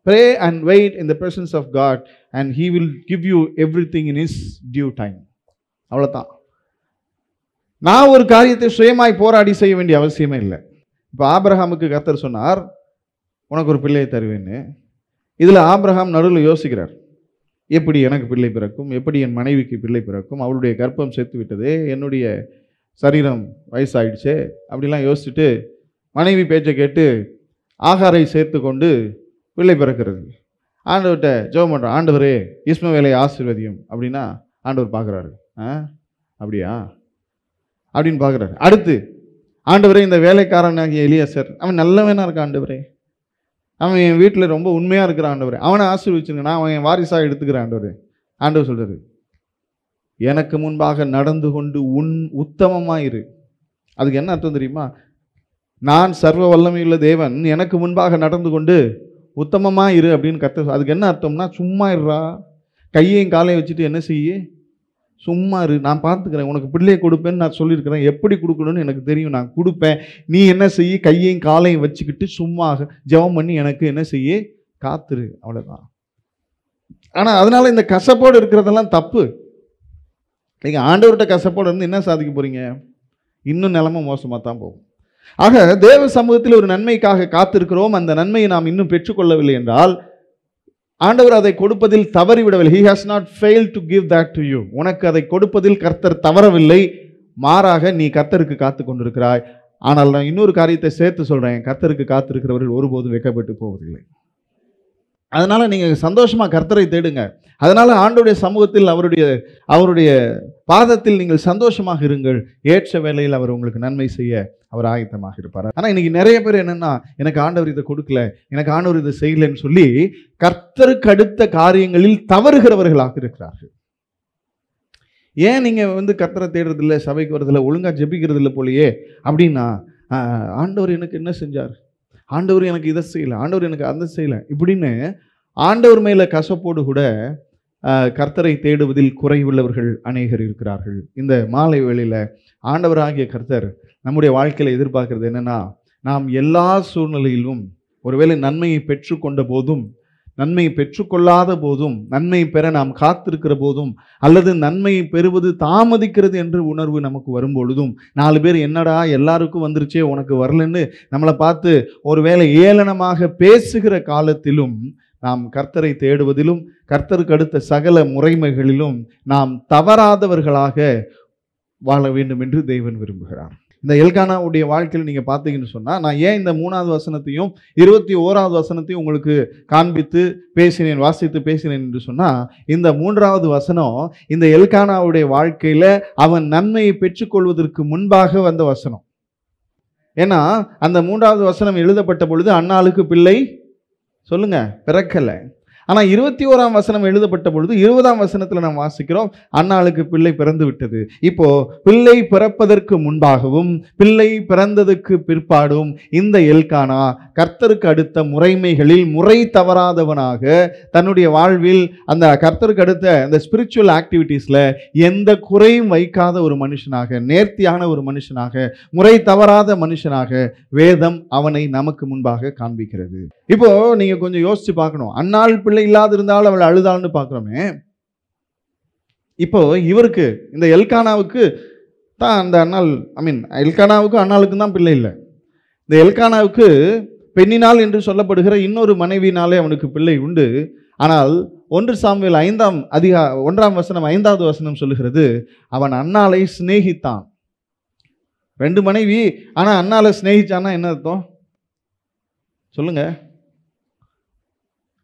Pray and wait in the presence of God and He will give you everything in His due time. அவ்வளோதான். நான் ஒரு காரியத்தை சுயமாய் போராடி செய்ய வேண்டிய அவசியமே இல்லை. இப்போ ஆபிரகாமுக்கு கர்த்தர் சொன்னார், உனக்கு ஒரு பிள்ளையை தருவேன்னு. இதில் ஆபிரகாம் நடுவில் யோசிக்கிறார், எப்படி எனக்கு பிள்ளை பிறக்கும், எப்படி என் மனைவிக்கு பிள்ளை பிறக்கும், அவளுடைய கர்ப்பம் செத்து விட்டதே, என்னுடைய சரீரம் வயசாயிடுச்சே, அப்படிலாம் யோசிச்சுட்டு மனைவி பேச்சை கேட்டு ஆகாரை சேர்த்து கொண்டு பிள்ளை பிறக்கிறது. ஆண்டவர்கிட்ட ஜெபம் பண்ணுறான், ஆண்டவரே இஸ்மவேலை ஆசீர்வதியும் அப்படின்னா ஆண்டவர் பார்க்குறாரு, அப்படியா அப்படின்னு பார்க்குறாரு. அடுத்து ஆண்டவரே இந்த வேலைக்காரனாகிய எலியாசர் அவன் நல்லவனா இருக்கான் ஆண்டவரே, அவன் என் வீட்டில் ரொம்ப உண்மையாக இருக்கிறான் ஆண்டவரே, அவனை ஆசீர்வதிச்சுங்க, நான் அவன் என் வாரிசாக எடுத்துக்கிறேன் ஆண்டவரே. ஆண்டவர் சொல்கிறாரு, எனக்கு முன்பாக நடந்து கொண்டு உத்தமமாயிரு. அதுக்கு என்ன அர்த்தம் தெரியுமா? நான் சர்வ வல்லமையுள்ள தேவன், எனக்கு முன்பாக நடந்து கொண்டு உத்தமமாக இரு அப்படின்னு கர்த்தர். அதுக்கு என்ன அர்த்தம்னா, சும்மா இருறா, கையையும் காலையும் வச்சுட்டு என்ன செய்ய, சும்மா இரு, நான் பார்த்துக்கிறேன், உனக்கு பிள்ளையை கொடுப்பேன்னு நான் சொல்லியிருக்கிறேன், எப்படி கொடுக்கணும்னு எனக்கு தெரியும், நான் கொடுப்பேன், நீ என்ன செய்ய, கையையும் காலையும் வச்சுக்கிட்டு சும்மா ஜெபம் பண்ணி எனக்கு என்ன செய்ய, காத்துரு, அவ்வளோதான். ஆனால் அதனால இந்த கசப்போடு இருக்கிறதெல்லாம் தப்பு. நீங்கள் ஆண்டவர்கிட்ட கசப்போடு இருந்து என்ன சாதிக்க போகிறீங்க? இன்னும் நிலைமை மோசமாக தான் போகும். ஆக தேவ சமூகத்தில் ஒரு நன்மைக்காக காத்திருக்கிறோம், அந்த நன்மையை நாம் இன்னும் பெற்றுக்கொள்ளவில்லை என்றால் ஆண்டவர் அதை கொடுப்பதில் தவறிவிடவில்லை. He has not failed to give that to you. உனக்கு அதை கொடுப்பதில் கர்த்தர் தவறவில்லை, மாறாக நீ கர்த்தருக்கு காத்து கொண்டிருக்கிறாய். ஆனால் நான் இன்னொரு காரியத்தை சேர்த்து சொல்கிறேன், கர்த்தருக்கு காத்திருக்கிறவர்கள் ஒருபோதும் வெட்கப்பட்டு போவதில்லை. அதனால நீங்கள் சந்தோஷமாக கர்த்தரை தேடுங்க. அதனால ஆண்டவருடைய சமூகத்தில் அவருடைய பாதத்தில் நீங்கள் சந்தோஷமாக இருங்கள். ஏற்ற வேளையில் அவர் உங்களுக்கு நன்மை செய்ய அவர் ஆயத்தமாக இருப்பார். ஆனால் இன்னைக்கு நிறைய பேர் என்னன்னா, எனக்கு ஆண்டவர் இதை கொடுக்கல, எனக்கு ஆண்டவர் இதை செய்யலைன்னு சொல்லி கர்த்தருக்கு அடுத்த காரியங்களில் தவறுகிறவர்களாக இருக்கிறார்கள். ஏன் நீங்கள் கர்த்தரை தேடுறது இல்லை, சபைக்கு வரதில்லை, ஒழுங்காக ஜெபிக்கிறது இல்லை போலையே அப்படின்னா, ஆண்டவர் எனக்கு என்ன செஞ்சார், ஆண்டவர் எனக்கு இதை செய்யலை, ஆண்டவர் எனக்கு அதை செய்யலை இப்படின்னு ஆண்டவர் மேலே கசப்போடு கூட கர்த்தரை தேடுவதில் குறைவுள்ளவர்கள் அநேகர் இருக்கிறார்கள். இந்த மாலை வேளையில் ஆண்டவராகிய கர்த்தர் நம்முடைய வாழ்க்கையில் எதிர்பார்க்கிறது என்னன்னா, நாம் எல்லா சூழ்நிலையிலும் ஒருவேளை நன்மையை பெற்றுக்கொண்ட போதும், நன்மையை பெற்றுக்கொள்ளாத போதும், நன்மை பெற நாம் காத்திருக்கிற போதும், அல்லது நன்மையை பெறுவது தாமதிக்கிறது என்ற உணர்வு நமக்கு வரும்பொழுதும், 4 பேர் என்னடா எல்லாருக்கும் வந்துருச்சே உனக்கு வரலன்னு நம்மளை பார்த்து ஒருவேளை ஏளனமாக பேசுகிற காலத்திலும் நாம் கர்த்தரை தேடுவதிலும், கர்த்தருக்கு அடுத்த சகல முறைமைகளிலும் நாம் தவறாதவர்களாக வாழ வேண்டும் என்று தேவன் விரும்புகிறார். இந்த எல்கானாவுடைய வாழ்க்கையில் நீங்கள் பார்த்தீங்கன்னு சொன்னால், நான் ஏன் இந்த 3வது வசனத்தையும் 21வது வசனத்தையும் உங்களுக்கு காண்பித்து பேசினேன், வாசித்து பேசினேன் என்று சொன்னால், இந்த 3வது வசனம் இந்த எல்கானாவுடைய வாழ்க்கையில் அவன் நன்மையை பெற்றுக்கொள்வதற்கு முன்பாக வந்த வசனம். ஏன்னா அந்த 3வது வசனம் எழுதப்பட்ட பொழுது அன்னாளுக்கு பிள்ளை சொல்லுங்க பிறக்கலை. ஆனால் 21ஆம் வசனம் எழுதப்பட்ட பொழுது 20ஆம் வசனத்தில் நாம் வாசிக்கிறோம், அன்னாளுக்கு பிள்ளை பிறந்து விட்டது. இப்போ பிள்ளை பிறப்பதற்கு முன்பாகவும் பிள்ளை பிறந்ததுக்கு பிற்பாடும் இந்த எல்கானா கர்த்தருக்கு அடுத்த முறைமைகளில் முறை தவறாதவனாக தன்னுடைய வாழ்வில் அந்த கர்த்தருக்கு அடுத்த அந்த ஸ்பிரிச்சுவல் ஆக்டிவிட்டீஸில் எந்த குறையும் வைக்காத ஒரு மனுஷனாக, நேர்த்தியான ஒரு மனுஷனாக, முறை தவறாத மனுஷனாக வேதம் அவனை நமக்கு முன்பாக காண்பிக்கிறது. இப்போ நீங்க கொஞ்சம் யோசிச்சு பார்க்கணும். அன்னாள் பிள்ளை இல்லாது இருந்தாலும் அவள் அழுதாள்னு பார்க்கிறோமே. இப்போ இவருக்கு இந்த எல்கானாவுக்கு தான் அந்த அன்னாள், எல்கானாவுக்கும் அன்னாளுக்கும் தான் பிள்ளை இல்லை. இந்த எல்கானாவுக்கு பெண்ணினால் என்று சொல்லப்படுகிற இன்னொரு மனைவினாலே அவனுக்கு பிள்ளை உண்டு. ஆனால் 1 சாமுவேல் 1ஆம் வசனம் 5வது வசனம் சொல்லுகிறது, அவன் அன்னாளை சிநேகித்தான். 2 மனைவி, ஆனா அன்னாளை சிநேகிச்சான்னா என்ன அர்த்தம் சொல்லுங்க?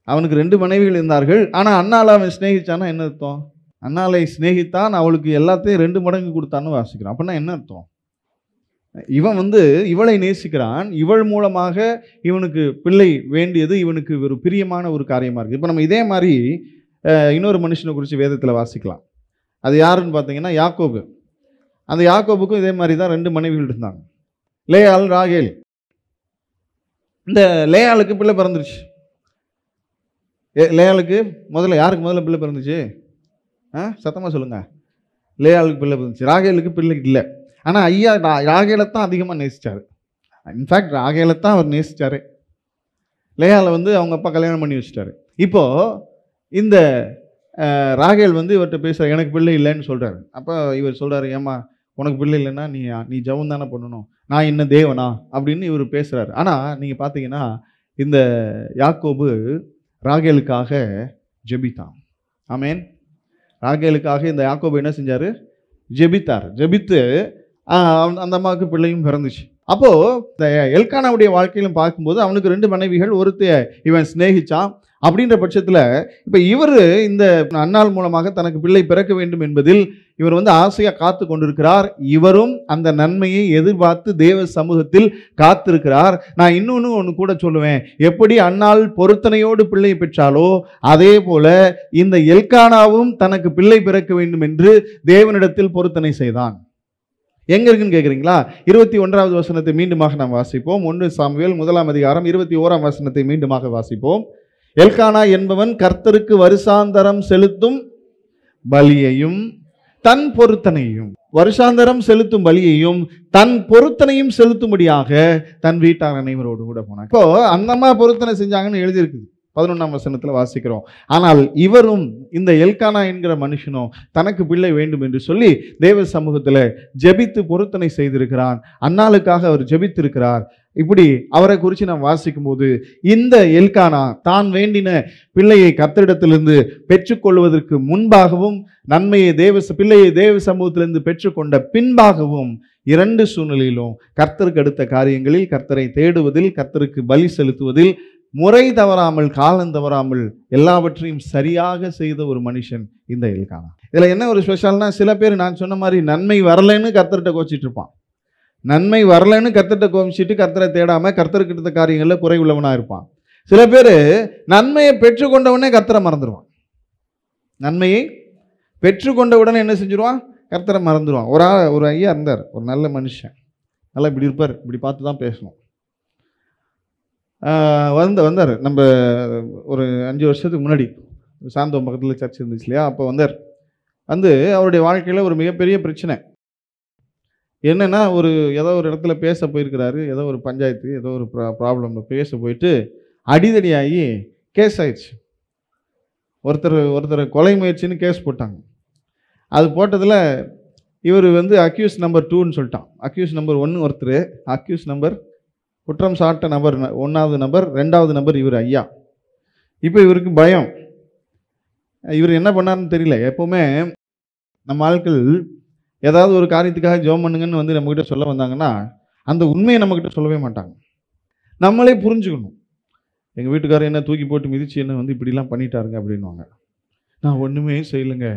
அவனுக்கு 2 மனைவிகள் இருந்தார்கள், ஆனால் அன்னாளை அவன் சிநேகிச்சானா என்ன அர்த்தம்? அன்னாளை சிநேகித்தான், அவளுக்கு எல்லாத்தையும் 2 மடங்கு கொடுத்தான்னு வாசிக்கிறான். அப்படின்னா என்ன அர்த்தம்? இவன் இவளை நேசிக்கிறான், இவள் மூலமாக இவனுக்கு பிள்ளை வேண்டியது இவனுக்கு ஒரு பிரியமான ஒரு காரியமாக இருக்குது. இப்போ நம்ம இதே மாதிரி இன்னொரு மனுஷனை குறித்து வேதத்தில் வாசிக்கலாம். அது யாருன்னு பார்த்தீங்கன்னா யாக்கோபு. அந்த யாக்கோபுக்கும் இதே மாதிரி தான் 2 மனைவிகள் இருந்தாங்க, லேயாள், ராகேல். இந்த லேயாளுக்கு பிள்ளை பிறந்துருச்சு. லேயாளுக்கு யாருக்கு முதல்ல பிள்ளை பிறந்துச்சு? சத்தமாக சொல்லுங்க. லேயாளுக்கு பிள்ளை பிறந்துச்சு, ராகேலுக்கு பிள்ளை இல்லை. ஆனால் ஐயா ராகேலை தான் அதிகமாக நேசித்தார். இன்ஃபேக்ட் ராகேலை தான் அவர் நேசித்தார். லேயாலை அவங்க அப்பா கல்யாணம் பண்ணி வச்சுட்டாரு. இப்போது இந்த ராகேல் இவர்கிட்ட பேசுகிற, எனக்கு பிள்ளை இல்லைன்னு சொல்கிறாரு. அப்போ இவர் சொல்கிறாரு, ஏம்மா உனக்கு பிள்ளை இல்லைன்னா நீ ஜெபம் தானே பண்ணணும், நான் என்ன தேவனா அப்படின்னு இவர் பேசுகிறாரு. ஆனால் நீங்கள் பார்த்தீங்கன்னா இந்த யாக்கோபு ராகேலுக்காக ஜெபித்தான். ஆமேன். ராகேலுக்காக இந்த யாக்கோபு என்ன செஞ்சார்? ஜெபித்தார். ஜெபித்து அந்த அம்மாவுக்கு பிள்ளையும் பிறந்துச்சு. அப்போது இந்த எல்கானாவுடைய வாழ்க்கையிலும் பார்க்கும்போது அவனுக்கு 2 மனைவிகள், ஒருத்தைய இவன் சிநேகிச்சான். அப்படின்ற பட்சத்தில் இப்போ இவர் இந்த அன்னாள் மூலமாக தனக்கு பிள்ளை பிறக்க வேண்டும் என்பதில் இவர் ஆசையாக காத்து கொண்டிருக்கிறார். இவரும் அந்த நன்மையை எதிர்பார்த்து தேவ சமூகத்தில் காத்திருக்கிறார். நான் ஒன்று கூட சொல்லுவேன், எப்படி அன்னாள் பொருத்தனையோடு பிள்ளை பெற்றாலோ அதே போல இந்த எல்கானாவும் தனக்கு பிள்ளை பிறக்க வேண்டும் என்று தேவனிடத்தில் பொருத்தனை செய்தான். எங்க இருக்குன்னு கேட்குறீங்களா? 21வது வசனத்தை மீண்டுமாக நாம் வாசிப்போம். 1 சாமுவேல் 1ஆம் அதிகாரம் 21ஆம் வசனத்தை மீண்டுமாக வாசிப்போம். எல்கானா என்பவன் கர்த்தருக்கு வருஷாந்தரம் செலுத்தும் பலியையும் தன் பொருத்தனையும், வருஷாந்தரம் செலுத்தும் பலியையும் தன் பொருத்தனையும் செலுத்தும்படியாக தன் வீட்டார் அனைவரோடு கூட போனான். இப்போ அந்தம்மா பொருத்தனை செஞ்சாங்கன்னு எழுதியிருக்குது, 11ஆம் வசனத்தில் வாசிக்கிறோம். ஆனால் இவரும் இந்த எல்கானா என்கிற மனுஷனும் தனக்கு பிள்ளை வேண்டும் என்று சொல்லி தேவ சமூகத்தில் ஜெபித்து பொருத்தனை செய்திருக்கிறான். அன்னாளுக்காக அவர் ஜெபித்திருக்கிறார். இப்படி அவரை குறித்து நாம் வாசிக்கும் போது இந்த எல்கானா தான் வேண்டின பிள்ளையை கர்த்தரிடத்திலிருந்து பெற்றுக்கொள்வதற்கு முன்பாகவும் நன்மையை பிள்ளையை தேவ சமூகத்திலிருந்து பெற்றுக்கொண்ட பின்பாகவும் 2 சூழ்நிலையிலும் கர்த்தருக்கு அடுத்த காரியங்களில், கர்த்தரை தேடுவதில், கர்த்தருக்கு பலி செலுத்துவதில் முறை தவறாமல், காலம் தவறாமல் எல்லாவற்றையும் சரியாக செய்த ஒரு மனுஷன் இந்த எல்கானா. இதில் என்ன ஒரு ஸ்பெஷல்னா, சில பேர் நான் சொன்ன மாதிரி நன்மை வரலைன்னு கர்த்தர்கிட்ட கோச்சிட்டு இருப்பான். நன்மை வரலைன்னு கர்த்தர்கிட்ட கோமிச்சிட்டு கர்த்தரை தேடாமல் கர்த்தருக்கு எடுத்த காரியங்களில் குறை உள்ளவனாக இருப்பான். சில பேர் நன்மையை பெற்றுக்கொண்டவுடனே கர்த்தரை மறந்துடுவான். நன்மையை பெற்றுக்கொண்டவுடனே என்ன செஞ்சிருவான்? கர்த்தரை மறந்துடுவான். ஒரு ஐயா இருந்தார், ஒரு நல்ல மனுஷன், நல்லா இப்படி இருப்பார், இப்படி பார்த்து தான் பேசணும். வந்தார் நம்ம ஒரு 5 வருஷத்துக்கு முன்னாடி சாந்தோம் பக்கத்தில் சர்ச் இருந்துச்சு இல்லையா, அப்போ வந்தார். வந்து அவருடைய வாழ்க்கையில் ஒரு மிகப்பெரிய பிரச்சனை என்னென்னா, ஏதோ ஒரு இடத்துல பேச போயிருக்கிறாரு, ஏதோ ஒரு பஞ்சாயத்து, ஏதோ ஒரு ப்ராப்ளமில் பேச போயிட்டு அடிதடியாகி கேஸ் ஆயிடுச்சு. ஒருத்தர் கொலை முயற்சின்னு கேஸ் போட்டாங்க. அது போட்டதில் இவர் வந்து அக்யூஸ் நம்பர் 2ன்னு சொல்லிட்டான். அக்யூஸ் நம்பர் 1 ஒருத்தர், அக்யூஸ் நம்பர் குற்றம் சாட்ட நபர் 1வது நபர், 2வது நபர் இவர் ஐயா. இப்போ இவருக்கு பயம். இவர் என்ன பண்ணாருன்னு தெரியல. எப்போவுமே நம்ம ஆட்கள் ஏதாவது ஒரு காரியத்துக்காக ஜெபம் பண்ணுங்கன்னு வந்து நம்மக்கிட்ட சொல்ல வந்தாங்கன்னா, அந்த உண்மையை நம்மக்கிட்ட சொல்லவே மாட்டாங்க. நம்மளே புரிஞ்சுக்கணும். எங்கள் வீட்டுக்காரர் என்ன தூக்கி போட்டு மிதிச்சு என்ன வந்து இப்படிலாம் பண்ணிட்டாருங்க அப்படின்வாங்க. நான் ஒன்றுமே செய்யலைங்க.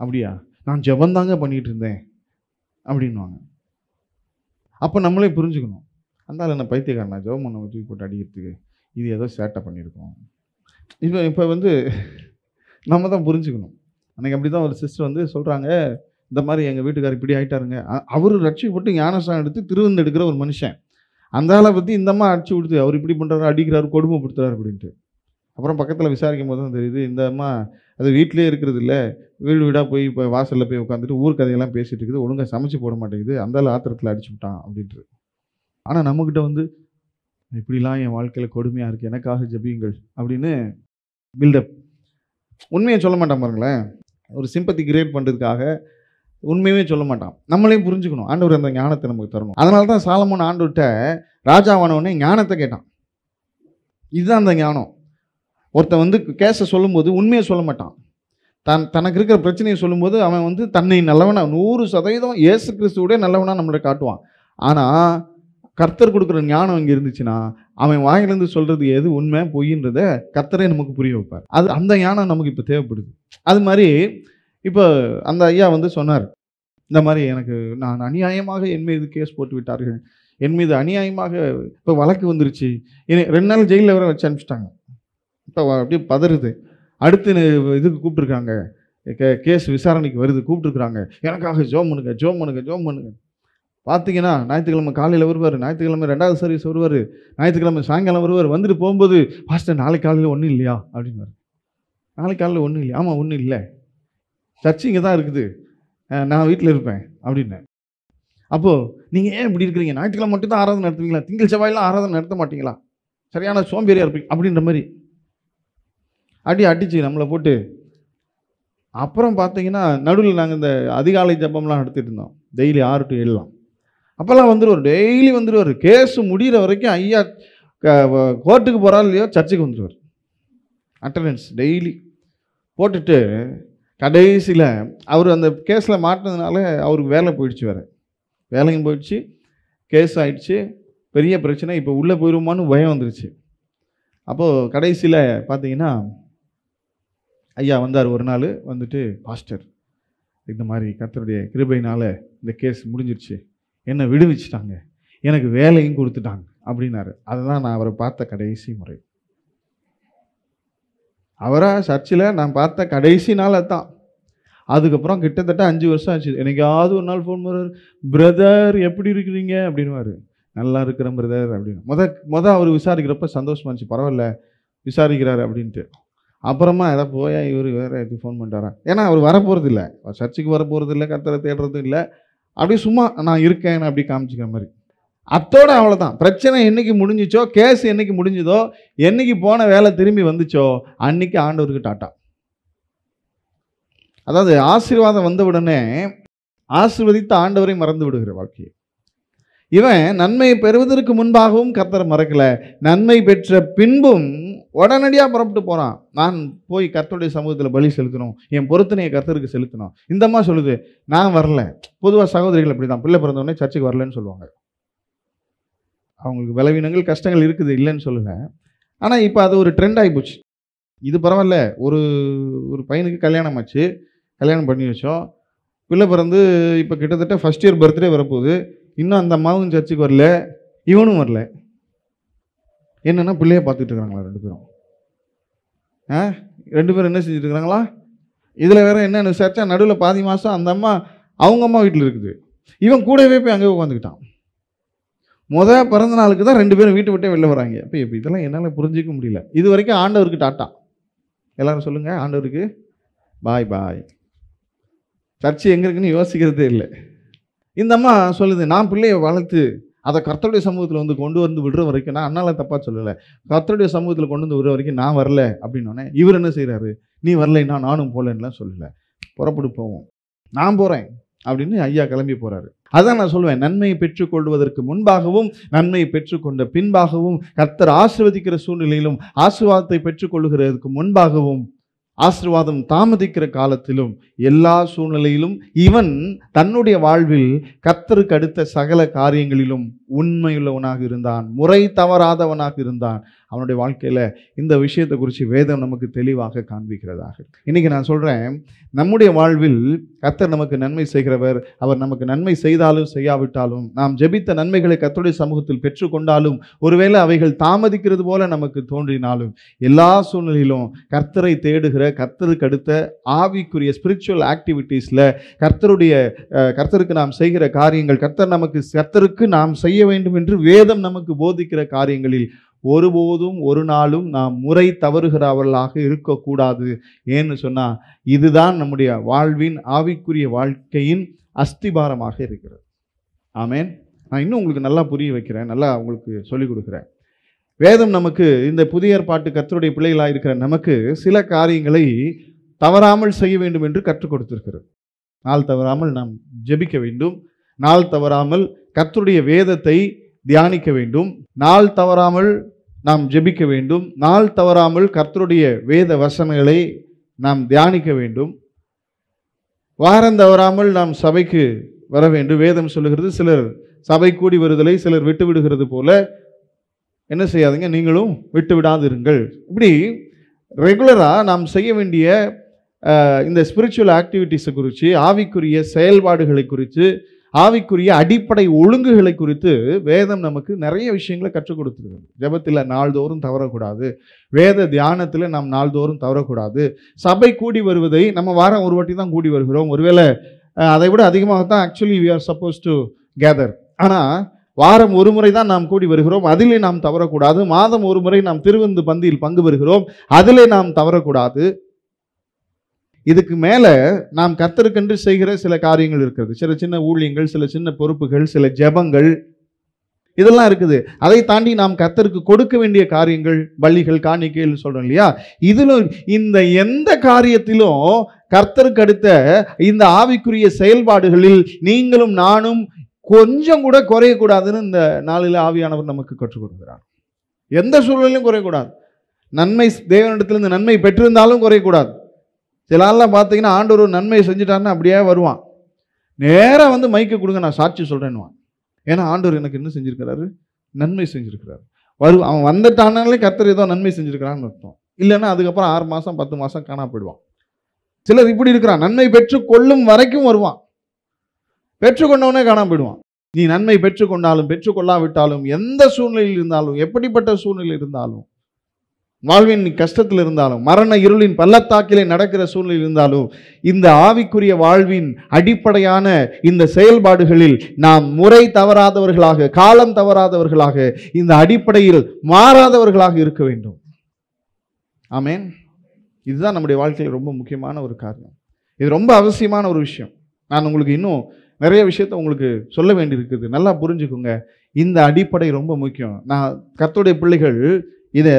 அப்படியா? நான் ஜெபந்தாங்க பண்ணிகிட்டு இருந்தேன் அப்படின்வாங்க. அப்போ நம்மளே புரிஞ்சுக்கணும். அந்த என்ன பைத்தியக்காரனா ஜெபம் பண்ண தூக்கி போட்டு அடிக்கிறதுக்கு, இது ஏதோ சேட்டை பண்ணியிருக்கோம். இப்போ வந்து நம்ம தான் புரிஞ்சுக்கணும். அன்றைக்கி அப்படி தான் ஒரு சிஸ்டர் வந்து சொல்கிறாங்க, இந்த மாதிரி எங்கள் வீட்டுக்காரர் இப்படி ஆகிட்டாருங்க. அவர் ரட்சிக்கப்பட்டு ஞானஸ்நானம் எடுத்து திருவிருந்து எடுக்கிற ஒரு மனுஷன். அந்த ஆளை பற்றி இந்த அம்மா அடிச்சு கொடுத்து அவர் இப்படி பண்ணுறாரு, அடிக்கிறாரு, கொடுமைப்படுத்துறாரு அப்படின்ட்டு. அப்புறம் பக்கத்தில் விசாரிக்கும் போது தான் தெரியுது, இந்த அம்மா அது வீட்டிலே இருக்கிறது இல்லை, வீடு வீடாக போய் இப்போ வாசலில் போய் உட்காந்துட்டு ஊர் கதையெல்லாம் பேசிகிட்டு இருக்குது, ஒழுங்காக சமைச்சு போட மாட்டேங்குது, அந்த ஆள் ஆத்திரத்தில் அடிச்சு விட்டான் அப்படின்ட்டு. ஆனால் நம்மக்கிட்ட வந்து இப்படிலாம் என் வாழ்க்கையில் கொடுமையாக இருக்குது, எனக்காக ஜெபியுங்கள் அப்படின்னு பில்டப். உண்மையை சொல்ல மாட்டான் பாருங்களேன். ஒரு சிம்பத்தி கிரியேட் பண்ணுறதுக்காக உண்மையுமே சொல்ல மாட்டான். நம்மளே புரிஞ்சுக்கணும். ஆண்டவர் அந்த ஞானத்தை நமக்கு தரணும். அதனால தான் சாலமோன் ஆண்டவர்கிட்ட ராஜாவானவனே ஞானத்தை கேட்டான். இதுதான் அந்த ஞானம். ஒருத்தன் வந்து கேஸை சொல்லும்போது உண்மையை சொல்ல மாட்டான். தனக்கு இருக்கிற பிரச்சனையை சொல்லும்போது அவன் வந்து தன்னை நல்லவனா 100% இயேசு கிறிஸ்துவோட நல்லவனா நம்மளை காட்டுவான். ஆனால் கர்த்தர் கொடுக்குற ஞானம் இங்கே இருந்துச்சுன்னா அவன் வாயிலிருந்து சொல்கிறது எது உண்மை பொய்ன்றத கர்த்தரே நமக்கு புரிய வைப்பார். அந்த ஞானம் நமக்கு இப்போ தேவைப்படுது. அது மாதிரி இப்போ அந்த ஐயா வந்து சொன்னார், இந்த மாதிரி எனக்கு நான் அநியாயமாக என் மீது கேஸ் போட்டு விட்டார்கள், என் மீது அநியாயமாக இப்போ வழக்கு வந்துருச்சு, என்னை 2 நாள் ஜெயிலில் வர வச்சு அனுப்பிச்சிட்டாங்க. இப்போ அப்படியே பதறுது. அடுத்து இதுக்கு கூப்பிட்ருக்காங்க, கேஸ் விசாரணைக்கு வருது, கூப்பிட்ருக்குறாங்க, எனக்காக ஜெபம் பண்ணுங்க. பார்த்தீங்கன்னா ஞாயிற்றுக்கிழமை காலையில் வருவார், ஞாயிற்றுக்கிழமை 2வது சர்வீஸ் வருவார், ஞாயிற்றுக்கிழமை சாயங்காலம் வருவார். வந்துட்டு போகும்போது பாஸ்டர் நாளைக்கு காலையில் ஒன்றும் இல்லையா அப்படின்னாரு. நாளைக்கு காலையில் ஒன்றும் இல்லையா? ஆமாம் ஒன்றும் இல்லை, சர்ச்சு இங்கே தான் இருக்குது, நான் வீட்டில் இருப்பேன் அப்படின்னேன். அப்போது நீங்கள் ஏன் இப்படி இருக்கிறீங்க? ஞாயிற்றுக்கிழமை மட்டும் தான் ஆராதனை நடத்துவீங்களா? திங்கள் செவ்வாயெல்லாம் ஆராதனை நடத்த மாட்டீங்களா? சரியான சோம்பேறியாக இருப்பீங்க அப்படின்ற மாதிரி அடிச்சு நம்மளை போட்டு. அப்புறம் பார்த்தீங்கன்னா நடுவில் நாங்கள் இந்த அதிகாலை ஜபம்லாம் நடத்திட்டு இருந்தோம், டெய்லி 6 to 7. அப்போல்லாம் வந்துடுவார், டெய்லி வந்துடுவார். கேஸு முடிகிற வரைக்கும் ஐயா கோர்ட்டுக்கு போகிறாரு இல்லையோ சர்ச்சுக்கு வந்துடுவார். அட்டண்டன்ஸ் டெய்லி போட்டுட்டு கடைசியில் அவர் அந்த கேஸில் மாட்டினதுனால அவருக்கு வேலை போயிடுச்சு, வேலையும் போயிடுச்சு, கேஸ் ஆகிடுச்சு, பெரிய பிரச்சனை. இப்போ உள்ளே போயிடுமான்னு பயம் வந்துருச்சு. அப்போது கடைசியில் பார்த்தீங்கன்னா ஐயா வந்தார் ஒரு நாள். வந்துட்டு பாஸ்டர் இந்த மாதிரி கர்த்தருடைய கிருபையினால் இந்த கேஸ் முடிஞ்சிருச்சு, என்னை விடுவிச்சிட்டாங்க, எனக்கு வேலையும் கொடுத்துட்டாங்க அப்படின்னாரு. அதுதான் நான் அவரை பார்த்த கடைசி முறை. அவராக சர்ச்சில் நான் பார்த்த கடைசி நாள் அதுதான். அதுக்கப்புறம் கிட்டத்தட்ட 5 வருஷம் ஆச்சு. எனக்காவது ஒரு நாள் ஃபோன் பண்ணுவார், பிரதர் எப்படி இருக்கிறீங்க அப்படின்வார். நல்லா இருக்கிறேன் பிரதர் அப்படின்னு. அவர் விசாரிக்கிறப்ப சந்தோஷமா இருந்துச்சு, பரவாயில்ல விசாரிக்கிறாரு அப்படின்ட்டு. அப்புறமா எதாவது போயா இவர் வேறு எதுக்கு ஃபோன் பண்ணிட்டாரா? ஏன்னா அவர் வரப்போகிறது இல்லை, சர்ச்சுக்கு வரப்போகிறது இல்லை, கர்த்தரை தேடுறதும் இல்லை. அப்படியே சும்மா நான் இருக்கேன் அப்படி காமிச்சிக்கிற மாதிரி. அத்தோடு அவ்வளோதான். பிரச்சனை என்றைக்கு முடிஞ்சிச்சோ, கேஸ் என்றைக்கு முடிஞ்சதோ, என்றைக்கு போன வேலை திரும்பி வந்துச்சோ அன்றைக்கி ஆண்டவருக்கு டாட்டா. அதாவது ஆசீர்வாதம் வந்த உடனே ஆசீர்வதித்த ஆண்டவரை மறந்து விடுகிற வாழ்க்கையை. இவன் நன்மையை பெறுவதற்கு முன்பாகவும் கர்த்தரை மறக்கலை, நன்மை பெற்ற பின்பும் உடனடியாக புறப்பட்டு போகிறான். நான் போய் கர்த்தருடைய சமூகத்தில் பலி செலுத்தணும், என் பொருத்தனையை கர்த்தருக்கு செலுத்தணும். இந்தம்மா சொல்லுது நான் வரல. பொதுவாக சகோதரிகள் அப்படி தான், பிள்ளை பிறந்தவொடனே சர்ச்சுக்கு வரலன்னு சொல்லுவாங்க. அவங்களுக்கு பலவீனங்கள் கஷ்டங்கள் இருக்குது, இல்லைன்னு சொல்லலை. ஆனால் இப்போ அது ஒரு ட்ரெண்ட் ஆகிப்போச்சு. இது பரவாயில்ல, ஒரு பையனுக்கு கல்யாணம் ஆச்சு, கல்யாணம் பண்ணி வச்சோம், பிள்ளை பிறந்து இப்போ கிட்டத்தட்ட ஃபஸ்ட் இயர் பர்த்டே வரப்போகுது, இன்னும் அந்த அம்மாவும் சர்ச்சுக்கு வரல, இவனும் வரல. என்னென்னா பிள்ளைய பார்த்துட்டு இருக்கிறாங்களா 2 பேரும்? 2 பேரும் என்ன செஞ்சுட்டு இருக்கிறாங்களா? இதில் வேறு என்ன விசாரிச்சா நடுவில் பாதி மாதம் அந்த அம்மா அவங்க அம்மா வீட்டில் இருக்குது, இவன் கூடவே போய் அங்கே உட்காந்துக்கிட்டான். பிறந்த நாளுக்கு தான் 2 பேரும் வீட்டை விட்டே வெளில வராங்க. இப்போ இதெல்லாம் என்னால் புரிஞ்சிக்க முடியல. இது வரைக்கும் ஆண்டவருக்கு டாட்டா. எல்லாரும் சொல்லுங்க, ஆண்டவருக்கு பாய் பாய். சர்ச்சு எங்கே இருக்குன்னு யோசிக்கிறதே இல்லை. இந்த அம்மா சொல்லுது, நான் பிள்ளையை வளர்த்து அதை கர்த்தருடைய சமூகத்தில் வந்து கொண்டு வந்து விடுற வரைக்கும், நான் அண்ணால தப்பாக சொல்லலை, கர்த்தருடைய சமூகத்தில் கொண்டு வந்து விடுற வரைக்கும் நான் வரல அப்படின்னோடனே இவர் என்ன செய்கிறாரு, நீ வரலைன்னா நானும் போகலன்னுலாம் சொல்லலை, புறப்பட்டு போவோம், நான் போகிறேன் அப்படின்னு ஐயா கிளம்பி போகிறாரு. அதான் நான் சொல்லுவேன், நன்மையை பெற்றுக்கொள்வதற்கு முன்பாகவும் நன்மையை பெற்றுக்கொண்ட பின்பாகவும், கர்த்தர் ஆசீர்வதிக்கிற சூழ்நிலையிலும் ஆசீர்வாதத்தை பெற்றுக்கொள்கிறதுக்கு முன்பாகவும், ஆசீர்வாதம் தாமதிக்கிற காலத்திலும், எல்லா சூழ்நிலையிலும் இவன் தன்னுடைய வாழ்வில் கர்த்தருக்கு அடுத்த சகல காரியங்களிலும் உண்மையுள்ளவனாக இருந்தான், முறை தவறாதவனாக இருந்தான். அவனுடைய வாழ்க்கையில் இந்த விஷயத்தை குறித்து வேதம் நமக்கு தெளிவாக காண்பிக்கிறதாக. இன்னைக்கு நான் சொல்கிறேன், நம்முடைய வாழ்வில் கர்த்தர் நமக்கு நன்மை செய்கிறவர். அவர் நமக்கு நன்மை செய்தாலும் செய்யாவிட்டாலும், நாம் ஜெபித்த நன்மைகளை கர்த்தருடைய சமூகத்தில் பெற்றுக்கொண்டாலும், ஒருவேளை அவைகள் தாமதிக்கிறது போல நமக்கு தோன்றினாலும், எல்லா சூழ்நிலையிலும் கர்த்தரை தேடுகிற, கர்த்தருக்கு அடுத்த ஆவிக்குரிய ஸ்பிரிச்சுவல் ஆக்டிவிட்டீஸில் கர்த்தருக்கு நாம் செய்கிற காரியங்கள், கர்த்தருக்கு நாம் செய்ய வேண்டும் என்று வேதம் நமக்கு போதிக்கிற காரியங்களில் ஒருபோதும் ஒரு நாளும் நாம் முறை தவறுகிறவர்களாக இருக்கக்கூடாது. ஏன்னு சொன்னால், இதுதான் நம்முடைய வாழ்வின் ஆவிக்குரிய வாழ்க்கையின் அஸ்திபாரமாக இருக்கிறது. ஆமேன். நான் இன்னும் உங்களுக்கு நல்லா புரிய வைக்கிறேன், நல்லா உங்களுக்கு சொல்லிக் கொடுக்குறேன். வேதம் நமக்கு, இந்த புதிய ஏற்பாட்டு கர்த்தருடைய பிள்ளைகளாக இருக்கிற நமக்கு சில காரியங்களை தவறாமல் செய்ய வேண்டும் என்று கற்றுக் கொடுத்திருக்கிறது. நாள் தவறாமல் நாம் ஜெபிக்க வேண்டும், நாள் தவறாமல் கர்த்தருடைய வேதத்தை தியானிக்க வேண்டும், நாள் தவறாமல் நாம் ஜெபிக்க வேண்டும், நாள் தவறாமல் கர்த்தருடைய வேத வசனங்களை நாம் தியானிக்க வேண்டும், வாரம் தவறாமல் நாம் சபைக்கு வர வேண்டும். வேதம் சொல்லுகிறது, சிலர் சபை கூடி வருதலை சிலர் விட்டு விடுகிறது போல என்ன செய்யாதீங்க, நீங்களும் விட்டு விடாதிருங்கள். இப்படி ரெகுலராக நாம் செய்ய வேண்டிய இந்த ஸ்பிரிச்சுவல் ஆக்டிவிட்டீஸை குறித்து, ஆவிக்குரிய செயல்பாடுகளை குறித்து, ஆவிக்குரிய அடிப்படை ஒழுங்குகளை குறித்து வேதம் நமக்கு நிறைய விஷயங்களை கற்றுக் கொடுத்துருக்குது. ஜெபத்தில் நாள்தோறும் தவறக்கூடாது, வேத தியானத்தில் நாம் நாள்தோறும் தவறக்கூடாது, சபை கூடி வருவதை நம்ம வாரம் ஒரு வாட்டி தான் கூடி வருகிறோம், ஒருவேளை அதை விட அதிகமாகத்தான் actually we are supposed to gather. ஆனால் வாரம் ஒரு முறை தான் நாம் கூடி வருகிறோம், அதிலே நாம் தவறக்கூடாது. மாதம் ஒரு முறை நாம் திருவிருந்து பந்தியில் பங்கு பெறுகிறோம், அதிலே நாம் தவறக்கூடாது. இதுக்கு மேலே நாம் கர்த்தருக்கென்று செய்கிற சில காரியங்கள் இருக்கிறது, சில சின்ன ஊழியங்கள், சில சின்ன பொறுப்புகள், சில ஜெபங்கள், இதெல்லாம் இருக்குது. அதை தாண்டி நாம் கர்த்தருக்கு கொடுக்க வேண்டிய காரியங்கள், பலிகள், காணிக்கைகள் சொல்கிறோம் இல்லையா. இதில் இந்த எந்த காரியத்திலும் கர்த்தருக்கு அடுத்த இந்த ஆவிக்குரிய செயல்பாடுகளில் நீங்களும் நானும் கொஞ்சம் கூட குறையக்கூடாதுன்னு இந்த நாளில் ஆவியானவர் நமக்கு கற்றுக் கொடுக்கிறார். எந்த சூழ்நிலையும் குறையக்கூடாது. நன்மை தேவனிடத்திலிருந்து நன்மை பெற்றிருந்தாலும் குறையக்கூடாது. சில ஆள்லாம் பார்த்தீங்கன்னா ஆண்டவர் ஒரு நன்மையை செஞ்சுட்டாருன்னா அப்படியே வருவான், நேராக வந்து மைக்கு கொடுங்க நான் சாட்சி சொல்கிறேன்னுவான். ஏன்னா ஆண்டவர் எனக்கு என்ன செஞ்சுருக்கிறாரு, நன்மை செஞ்சுருக்கிறாரு. அவன் வந்துட்டானாலே கர்த்தர் ஏதோ நன்மை செஞ்சுருக்கிறான்னு அர்த்தம். இல்லைன்னா அதுக்கப்புறம் 6 மாதம் 10 மாதம் காணா போயிடுவான். சிலர் இப்படி இருக்கிறான், நன்மை பெற்றுக்கொள்ளும் வரைக்கும் வருவான், பெற்றுக்கொண்டவனே காணாம போயிடுவான். நீ நன்மை பெற்றுக்கொண்டாலும் பெற்றுக்கொள்ளாவிட்டாலும், எந்த சூழ்நிலையில் இருந்தாலும், எப்படிப்பட்ட சூழ்நிலை இருந்தாலும், வாழ்வின் கஷ்டத்தில் இருந்தாலும், மரண இருளின் பள்ளத்தாக்கிலே நடக்கிற சூழ்நிலை இருந்தாலும், இந்த ஆவிக்குரிய வாழ்வின் அடிப்படையான இந்த செயல்பாடுகளில் நாம் முறை தவறாதவர்களாக, காலம் தவறாதவர்களாக, இந்த அடிப்படையில் மாறாதவர்களாக இருக்க வேண்டும். ஆமேன். இதுதான் நம்முடைய வாழ்க்கையில் ரொம்ப முக்கியமான ஒரு காரியம். இது ரொம்ப அவசியமான ஒரு விஷயம். நான் உங்களுக்கு இன்னும் நிறைய விஷயத்தை உங்களுக்கு சொல்ல வேண்டியிருக்குது, நல்லா புரிஞ்சுக்குங்க. இந்த அடிப்படை ரொம்ப முக்கியம். நான் கர்த்தருடைய பிள்ளைகள் இதை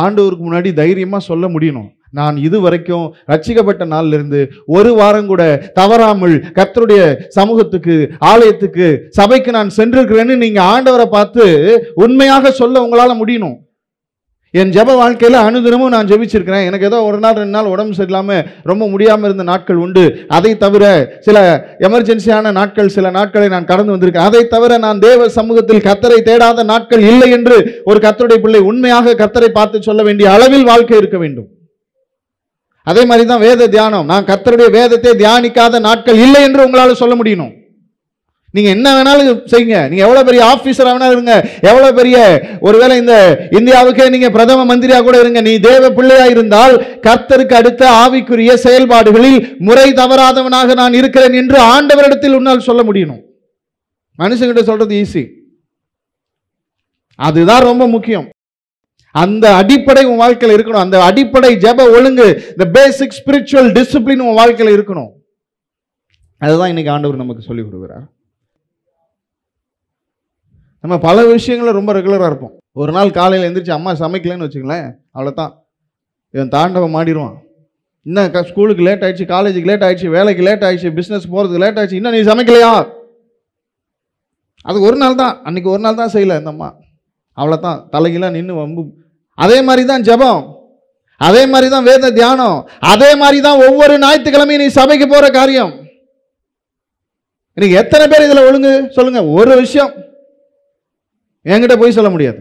ஆண்டவருக்கு முன்னாடி தைரியமாக சொல்ல முடியணும். நான் இது வரைக்கும் ரட்சிக்கப்பட்ட நாளிலிருந்து ஒரு வாரம் கூட தவறாமல் கர்த்தருடைய சமூகத்துக்கு, ஆலயத்துக்கு, சபைக்கு நான் சென்றிருக்கிறேன்னு நீங்கள் ஆண்டவரை பார்த்து உண்மையாக சொல்ல உங்களால் முடியணும். என் ஜெப வாழ்க்கையில் அனுதினமும் நான் ஜெபிச்சிருக்கிறேன். எனக்கு ஏதோ ஒரு நாள் 2 நாள் உடம்பு சரியில்லாமல் ரொம்ப முடியாமல் இருந்த நாட்கள் உண்டு. அதை தவிர சில எமர்ஜென்சியான நாட்கள், சில நாட்களை நான் கடந்து வந்திருக்கேன். அதை தவிர நான் தேவ சமூகத்தில் கர்த்தரை தேடாத நாட்கள் இல்லை என்று ஒரு கர்த்தருடைய பிள்ளை உண்மையாக கர்த்தரை பார்த்து சொல்ல வேண்டிய அளவில் வாழ்க்கை இருக்க வேண்டும். அதே மாதிரி தான் வேத தியானம். நான் கர்த்தருடைய வேதத்தை தியானிக்காத நாட்கள் இல்லை என்று உங்களால் சொல்ல முடியணும். நீங்க என்ன வேணாலும் செய்யுங்க, நீங்க எவ்வளவு பெரிய ஆபீசரா வேணாலும் இருங்க, எவ்வளவு பெரிய, ஒருவேளை இந்த இந்தியாவுக்கே நீங்க பிரதம மந்திரியா கூட இருங்க, நீ தேவ பிள்ளையா இருந்தால் கர்த்தருக்கு அடுத்த ஆவிக்குரிய செயல்பாடுகளில் முறை தவறாதவனாக நான் இருக்கிறேன் என்று ஆண்டவரிடத்தில் உன்னால் சொல்ல முடியணும். மனுஷங்கிட்ட சொல்றது ஈஸி, அதுதான் ரொம்ப முக்கியம். அந்த அடிப்படை உன் வாழ்க்கையில் இருக்கணும். அந்த அடிப்படை ஜெப ஒழுங்கு, இந்த பேசிக் ஸ்பிரிச்சுவல் டிசிப்ளின் உன் வாழ்க்கையில் இருக்கணும். அதுதான் இன்னைக்கு ஆண்டவர் நமக்கு சொல்லிக் கொடுக்குறார். நம்ம பல விஷயங்கள ரொம்ப ரெகுலராக இருப்போம். ஒரு நாள் காலையில் எழுந்திரிச்சு அம்மா சமைக்கலன்னு வச்சுங்களேன், அவ்வளோதான், இவன் தாண்டவம் மாடிடுவான். இன்னும் ஸ்கூலுக்கு லேட் ஆயிடுச்சு, காலேஜுக்கு லேட் ஆயிடுச்சு, வேலைக்கு லேட் ஆயிடுச்சு, பிஸ்னஸ் போகிறதுக்கு லேட் ஆயிடுச்சு, இன்னும் நீ சமைக்கலையா? அது ஒரு நாள் தான், அன்னைக்கு ஒரு நாள் தான் செய்யலை இந்த அம்மா, அவ்வளோதான், தலைகெல்லாம் நின்று வம்பு. அதே மாதிரி தான் ஜெபம், அதே மாதிரி தான் வேத தியானம், அதே மாதிரி தான் ஒவ்வொரு ஞாயிற்றுக்கிழமையும் நீ சபைக்கு போகிற காரியம். இன்னைக்கு எத்தனை பேர் இதில் ஒழுங்கு சொல்லுங்க? ஒரு விஷயம் என்கிட்ட போய் சொல்ல முடியாது.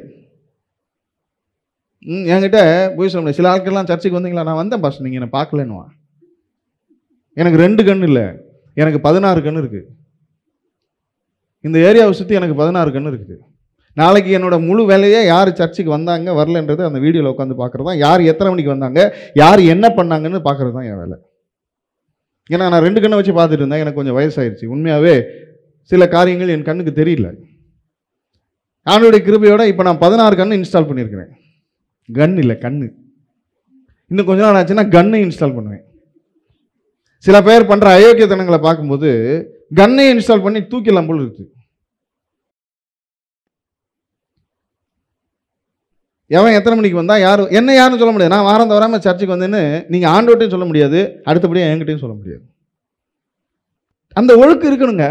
என்கிட்ட போய் சொல்ல முடியாது. சில ஆட்கள்லாம் சர்ச்சுக்கு வந்தீங்களா? நான் வந்தேன் பாஸ்டர், நீங்கள் என்னை பார்க்கலன்னுவா. எனக்கு 2 கண்ணு இல்லை, எனக்கு 16 கண்ணு இருக்குது. இந்த ஏரியாவை சுற்றி எனக்கு 16 கண்ணு இருக்குது. நாளைக்கு என்னோட முழு வேலையே யார் சர்ச்சுக்கு வந்தாங்க வரலன்றது அந்த வீடியோவில் உட்காந்து பார்க்குறது தான். யார் எத்தனை மணிக்கு வந்தாங்க, யார் என்ன பண்ணாங்கன்னு பார்க்குறது தான் என் வேலை. ஏன்னா நான் 2 கண்ணை வச்சு பார்த்துட்டு இருந்தேன். எனக்கு கொஞ்சம் வயசாயிருச்சு. உண்மையாகவே சில காரியங்கள் என் கண்ணுக்கு தெரியல. ஆண்டவருடைய கிருபையோட இப்போ நான் 16 கண்ணு இன்ஸ்டால் பண்ணியிருக்கிறேன். கன் இல்லை, கண்ணு. இன்னும் கொஞ்ச நாள் ஆச்சுன்னா கன்னை இன்ஸ்டால் பண்ணுவேன். சில பேர் பண்ணுற அயோக்கியத்தனங்களை பார்க்கும்போது கன்னை இன்ஸ்டால் பண்ணி தூக்கிடலாம் போல் இருக்குது. எவன் எத்தனை மணிக்கு வந்தா, யாரும் என்ன யாருன்னு சொல்ல முடியாது. நான் வாரம் தவறாமல் சர்ச்சுக்கு வந்தேன்னு நீங்கள் ஆண்டவர்ட்டையும் சொல்ல முடியாது, அடுத்தபடியாக என்கிட்டையும் சொல்ல முடியாது. அந்த ஒழுக்கு இருக்கணுங்க.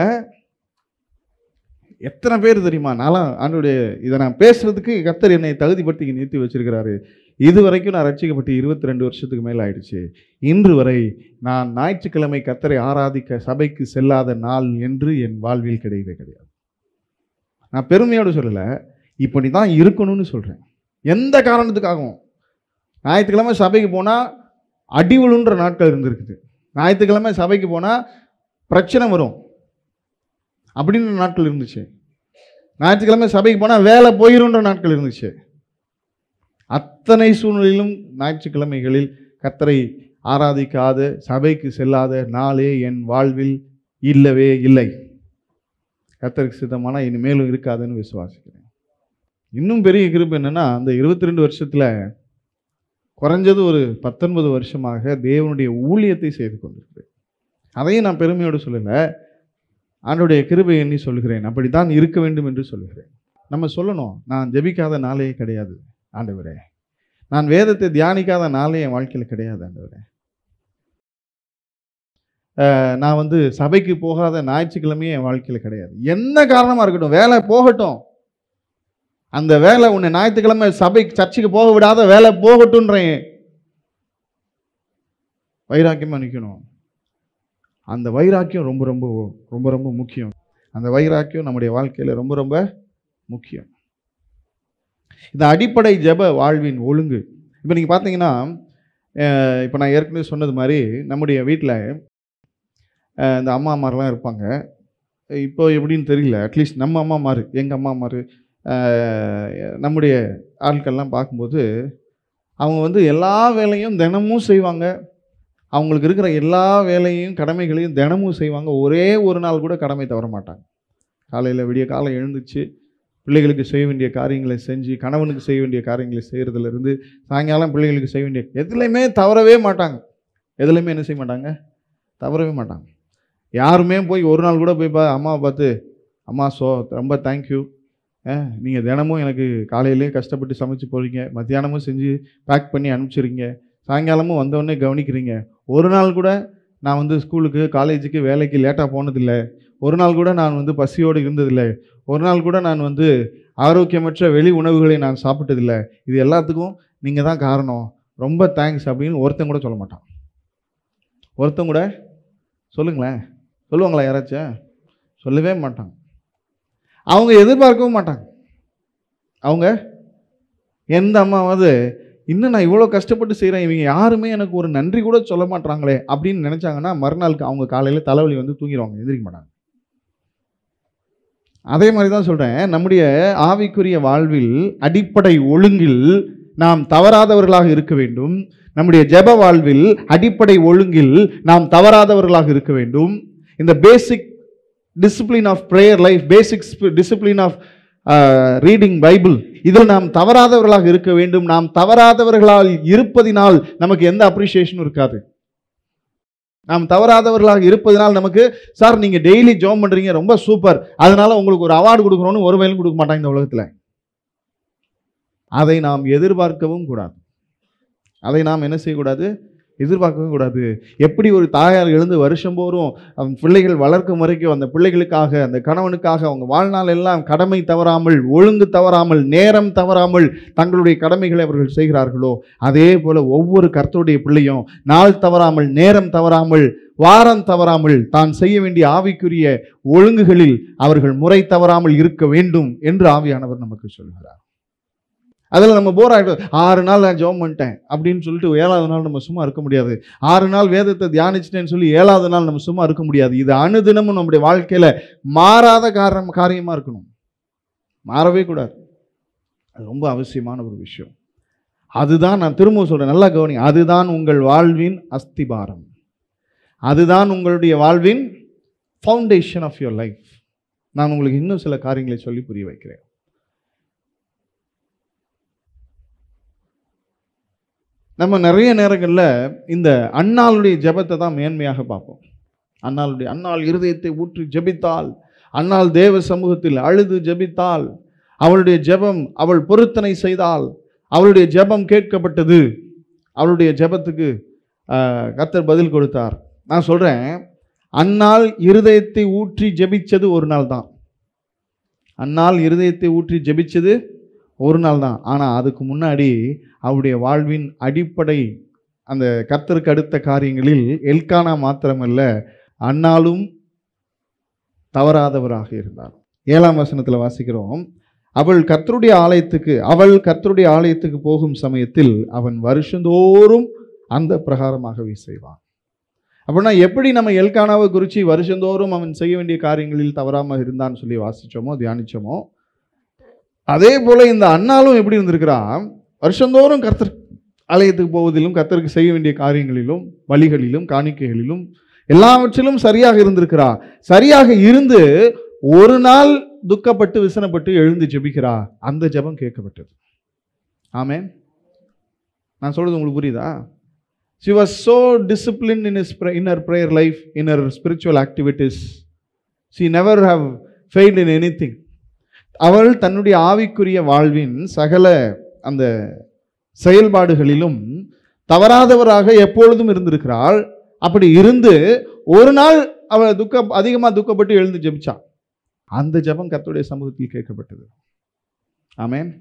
எத்தனை பேர் தெரியுமா, நான்லாம் ஆண்டவருடைய இதை நான் பேசுறதுக்கு கர்த்தர் என்னை தகுதிப்படுத்தி நிறுத்தி வச்சிருக்கிறாரு. இது வரைக்கும் நான் ரட்சிக்கப்பட்டு 22 வருஷத்துக்கு மேலே ஆயிடுச்சு. இன்று வரை நான் ஞாயிற்றுக்கிழமை கர்த்தரை ஆராதிக்க சபைக்கு செல்லாத நாள் என்று என் வாழ்வில் கிடையவே கிடையாது. நான் பெருமையோடு சொல்லலை, இப்படி தான் இருக்கணும்னு சொல்கிறேன். எந்த காரணத்துக்காகவும் ஞாயிற்றுக்கிழமை சபைக்கு போனால் அடி விழுன்ற நாட்கள் இருந்திருக்குது. ஞாயிற்றுக்கிழமை சபைக்கு போனால் பிரச்சனை வரும் அப்படின்ற நாட்கள் இருந்துச்சு. ஞாயிற்றுக்கிழமை சபைக்கு போனால் வேலை போயிருன்ற நாட்கள் இருந்துச்சு. அத்தனை சூழ்நிலையிலும் ஞாயிற்றுக்கிழமைகளில் கர்த்தரை ஆராதிக்காத சபைக்கு செல்லாத நாளே என் வாழ்வில் இல்லவே இல்லை. கர்த்தருக்கு சித்தமான இனிமேலும் இருக்காதுன்னு விசுவாசிக்கிறேன். இன்னும் பெரிய கிருபை என்னன்னா, அந்த 22 வருஷத்தில் குறைஞ்சது ஒரு 19 வருஷமாக தேவனுடைய ஊழியத்தை செய்து கொண்டிருக்கிறேன். அதையும் நான் பெருமையோடு சொல்லலை, ஆண்டவருடைய கிருபை எண்ணி சொல்கிறேன். அப்படித்தான் இருக்க வேண்டும் என்று சொல்கிறேன். நம்ம சொல்லணும், நான் ஜெபிக்காத நாளே கிடையாது ஆண்டவரே, நான் வேதத்தை தியானிக்காத நாளே என் வாழ்க்கையில் கிடையாது ஆண்டவரே, நான் சபைக்கு போகாத ஞாயிற்றுக்கிழமையே என் வாழ்க்கையில் கிடையாது. என்ன காரணமாக இருக்கட்டும், வேலை போகட்டும், அந்த வேலை உன்னை ஞாயிற்றுக்கிழமை சர்ச்சுக்கு போக விடாத வேலை போகட்டும்ன்றேன். வைராக்கியமாக நிற்கணும். அந்த வைராக்கியம் ரொம்ப ரொம்ப ரொம்ப ரொம்ப முக்கியம். அந்த வைராக்கியம் நம்முடைய வாழ்க்கையில் ரொம்ப ரொம்ப முக்கியம். இந்த அடிப்படை ஜெப வாழ்வின் ஒழுங்கு. இப்போ நீங்கள் பார்த்தீங்கன்னா, இப்போ நான் ஏற்கனவே சொன்னது மாதிரி நம்முடைய வீட்டில் இந்த அம்மாமாரெலாம் இருப்பாங்க. இப்போ எப்படின்னு தெரியல, அட்லீஸ்ட் நம்ம அம்மாமாரு, எங்கள் அம்மாமாரு, நம்முடைய ஆட்கள்லாம் பார்க்கும்போது அவங்க எல்லா வேலையும் தினமும் செய்வாங்க. அவங்களுக்கு இருக்கிற எல்லா வேலையும் கடமைகளையும் தினமும் செய்வாங்க. ஒரே ஒரு நாள் கூட கடமை தவற மாட்டாங்க. காலையில் விடிய காலம் எழுந்துச்சு பிள்ளைகளுக்கு செய்ய வேண்டிய காரியங்களை செஞ்சு, கணவனுக்கு செய்ய வேண்டிய காரியங்களை செய்கிறதுலேருந்து சாயங்காலம் பிள்ளைகளுக்கு செய்ய வேண்டிய எதுலையுமே தவறவே மாட்டாங்க. எதுலையுமே என்ன செய்ய மாட்டாங்க, தவறவே மாட்டாங்க. யாருமே போய் ஒரு நாள் கூட போய் அம்மாவை பார்த்து, அம்மா ரொம்ப தேங்க்யூ, நீங்கள் தினமும் எனக்கு காலையிலே கஷ்டப்பட்டு சமைச்சு போகிறீங்க, மத்தியானமும் செஞ்சு பேக் பண்ணி அனுப்பிச்சிடுறீங்க, சாயங்காலமும் வந்தோடனே கவனிக்கிறீங்க. ஒரு நாள் கூட நான் ஸ்கூலுக்கு காலேஜுக்கு வேலைக்கு லேட்டாக போனதில்லை. ஒரு நாள் கூட நான் பசியோடு இருந்ததில்லை. ஒரு நாள் கூட நான் ஆரோக்கியமற்ற வெளி உணவுகளை நான் சாப்பிட்டதில்லை. இது எல்லாத்துக்கும் நீங்கள் தான் காரணம், ரொம்ப தேங்க்ஸ் அப்படின்னு ஒருத்தன் கூட சொல்ல மாட்டான். ஒருத்தன் கூட சொல்லுங்களேன், சொல்லுவாங்களா யாராச்சும்? சொல்லவே மாட்டாங்க. அவங்க எதிர்பார்க்கவும் மாட்டாங்க. அவங்க எந்த அம்மாவது இன்னும் நான் இவ்வளோ கஷ்டப்பட்டு செய்கிறேன், இவங்க யாருமே எனக்கு ஒரு நன்றி கூட சொல்ல மாட்டாங்களே அப்படின்னு நினச்சாங்கன்னா மறுநாளுக்கு அவங்க காலையில் தலைவலி தூங்கிடுவாங்க, எந்திரிக்க மாட்டாங்க. அதே மாதிரி தான் சொல்கிறேன், நம்முடைய ஆவிக்குரிய வாழ்வில் அடிப்படை ஒழுங்கில் நாம் தவறாதவர்களாக இருக்க வேண்டும். நம்முடைய ஜெப வாழ்வில் அடிப்படை ஒழுங்கில் நாம் தவறாதவர்களாக இருக்க வேண்டும். இந்த பேசிக் discipline of prayer life, basic discipline of reading Bible, இதில் நாம் தவறாதவர்களாக இருக்க வேண்டும். நாம் தவறாதவர்களால் இருப்பதினால் நமக்கு எந்த அப்ரிசியேஷனும் இருக்காது. நாம் தவறாதவர்களாக இருப்பதனால் நமக்கு, சார் நீங்க டெய்லி ஜெபம் பண்றீங்க, ரொம்ப சூப்பர், அதனால உங்களுக்கு ஒரு அவார்டு கொடுக்கணும்னு ஒரு வேலையும் கொடுக்க மாட்டாங்க இந்த உலகத்தில். அதை நாம் எதிர்பார்க்கவும் கூடாது. அதை நாம் என்ன செய்யக்கூடாது? எதிர்பார்க்கவும் கூடாது. எப்படி ஒரு தாயார் எழுந்து வருஷம்போறும் பிள்ளைகள் வளர்க்கும் வரைக்கும் அந்த பிள்ளைகளுக்காக, அந்த கணவனுக்காக அவங்க வாழ்நாள் எல்லாம் கடமை தவறாமல், ஒழுங்கு தவறாமல், நேரம் தவறாமல் தங்களுடைய கடமைகளை அவர்கள் செய்கிறார்களோ, அதே போல ஒவ்வொரு கர்த்தருடைய பிள்ளையும் நாள் தவறாமல், நேரம் தவறாமல், வாரம் தவறாமல் தான் செய்ய வேண்டிய ஆவிக்குரிய ஒழுங்குகளில் அவர்கள் முறை தவறாமல் இருக்க வேண்டும் என்று ஆவியானவர் நமக்கு சொல்கிறார். அதில் நம்ம போர் ஆகிடும். 6 நாள் நான் ஜெபம் பண்ணிட்டேன் அப்படின்னு சொல்லிட்டு 7வது நாள் நம்ம சும்மா இருக்க முடியாது. 6 நாள் வேதத்தை தியானிச்சிட்டேன்னு சொல்லி 7வது நாள் நம்ம சும்மா இருக்க முடியாது. இது அனுதினமும் நம்முடைய வாழ்க்கையில் மாறாத காரியமாக இருக்கணும். மாறவே கூடாது. அது ரொம்ப அவசியமான ஒரு விஷயம். அதுதான் நான் திரும்ப சொல்கிறேன், நல்லா கவனி. அதுதான் உங்கள் வாழ்வின் அஸ்திபாரம். அதுதான் உங்களுடைய வாழ்வின் ஃபவுண்டேஷன் ஆஃப் யுவர் லைஃப். நான் உங்களுக்கு இன்னும் சில காரியங்களை சொல்லி புரிய வைக்கிறேன். நம்ம நிறைய நேரங்களில் இந்த அன்னாளுடைய ஜெபத்தை தான் மேன்மையாக பார்ப்போம். அன்னாள் இருதயத்தை ஊற்றி ஜெபித்தாள். அன்னாள் தேவ சமூகத்தில் அழுது ஜெபித்தாள். அவளுடைய ஜெபம், அவள் பொருத்தனை செய்தாள். அவளுடைய ஜெபம் கேட்கப்பட்டது. அவளுடைய ஜெபத்துக்கு கர்த்தர் பதில் கொடுத்தார். நான் சொல்கிறேன், அன்னாள் இருதயத்தை ஊற்றி ஜெபிச்சது ஒரு நாள் தான். அன்னாள் இருதயத்தை ஊற்றி ஜெபிச்சது ஒரு நாள் தான். ஆனால் அதுக்கு முன்னாடி அவருடைய வாழ்வின் அடிப்படை அந்த கர்த்தருக்கு அடுத்த காரியங்களில் எல்கானா மாத்திரமல்ல, அன்னாலும் தவறாதவராக இருந்தார். 7ஆம் வசனத்தில் வாசிக்கிறோம், அவள் கர்த்தருடைய ஆலயத்துக்கு போகும் சமயத்தில் அவன் வருஷந்தோறும் அந்த பிரகாரமாகவே செய்வான். அப்படின்னா எப்படி நம்ம எல்கானாவை குறித்து வருஷந்தோறும் அவன் செய்ய வேண்டிய காரியங்களில் தவறாமல் இருந்தான்னு சொல்லி வாசித்தோமோ, தியானித்தோமோ, அதே போல இந்த அன்னாலும் எப்படி இருந்திருக்கிறான்? வருஷந்தோறும் கர்த்தர் ஆலயத்துக்கு போவதிலும், கர்த்தருக்கு செய்ய வேண்டிய காரியங்களிலும், பலிகளிலும், காணிக்கைகளிலும் எல்லாவற்றிலும் சரியாக இருந்திருக்கிறா. சரியாக இருந்து ஒரு நாள் துக்கப்பட்டு விசனப்பட்டு எழுந்து ஜெபிக்கிறா. அந்த ஜெபம் கேட்கப்பட்டது. ஆமென். நான் சொல்றது உங்களுக்கு புரியுதா? She was so disciplined in her prayer life, in her spiritual activities. She never have failed in anything. அவள் தன்னுடைய ஆவிக்குரிய வாழ்வின் சகல அந்த செயல்பாடுகளிலும் தவறாதவராக எப்பொழுதும் இருந்திருக்கிறாள். அப்படி இருந்து ஒரு நாள் அவள் அதிகமாக துக்கப்பட்டு எழுந்து ஜெபிச்சாள். அந்த ஜெபம் கர்த்தருடைய சமூகத்தில் கேட்கப்பட்டது. ஆமென்.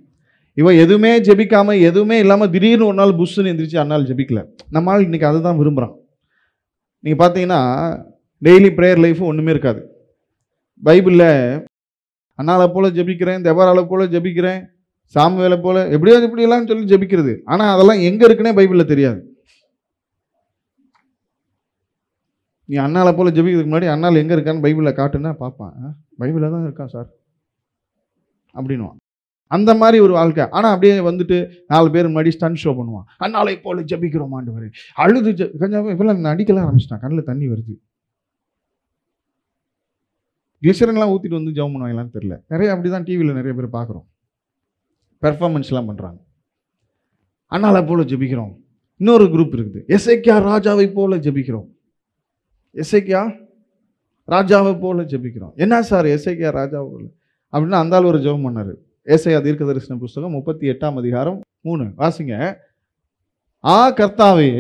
இவன் எதுவுமே ஜெபிக்காம, எதுவுமே இல்லாமல் திடீர்னு ஒரு நாள் புஷ்ஷுன்னு எந்திரிச்சு அந்நாள் ஜெபிக்கல. நம்மால் இன்னைக்கு அதை தான் விரும்புகிறான். நீங்கள் பார்த்தீங்கன்னா டெய்லி ப்ரேயர் லைஃபும் ஒன்றுமே இருக்காது. பைபிளில் அண்ணாலை போல ஜெபிக்கிறேன், தெபராலை போல ஜெபிக்கிறேன், சாமுவேலை போல எப்படியெல்லாம் சொல்லி ஜெபிக்கிறது. ஆனால் அதெல்லாம் எங்கே இருக்குன்னே பைபிளில் தெரியாது. நீ அண்ணாலை போல ஜெபிக்கிறதுக்கு முன்னாடி அண்ணால் எங்கே இருக்கான்னு பைபிளில் காட்டுன்னா பார்ப்பான். பைபிளில் தான் இருக்கான் சார் அப்படின்வான். அந்த மாதிரி ஒரு வாழ்க்கை. ஆனால் அப்படியே வந்துட்டு 4 பேர் முன்னாடி ஸ்டன் ஷோ பண்ணுவான். அண்ணாலை போல ஜெபிக்கிறோம் ஆண்டவரே, அழுது கொஞ்சம் இப்பெல்லாம் நடிக்கலாம் ஆரம்பிச்சிட்டான். கண்ணில் தண்ணி வருது. கிளிசரன்லாம் ஊற்றிட்டு வந்து ஜெபம் பண்ணுவாங்களான்னு தெரியல. நிறைய அப்படி தான் டிவியில் நிறைய பேர் பார்க்குறோம். பெர்ஃபார்மன்ஸ்லாம் பண்ணுறாங்க. அண்ணாலை போல ஜெபிக்கிறோம். இன்னொரு குரூப் இருக்குது, எசேக்கியா ராஜாவை போல ஜெபிக்கிறோம். எசேக்கியா ராஜாவை போல ஜெபிக்கிறோம். என்ன சார் எசேக்கியா ராஜாவை போல அப்படின்னா, அந்தாள் ஒரு ஜெபம் பண்ணார். ஏசாயா தீர்க்கதரிசன புஸ்தகம் 38ஆம் அதிகாரம் 3 வாசிங்க. கர்த்தாவே,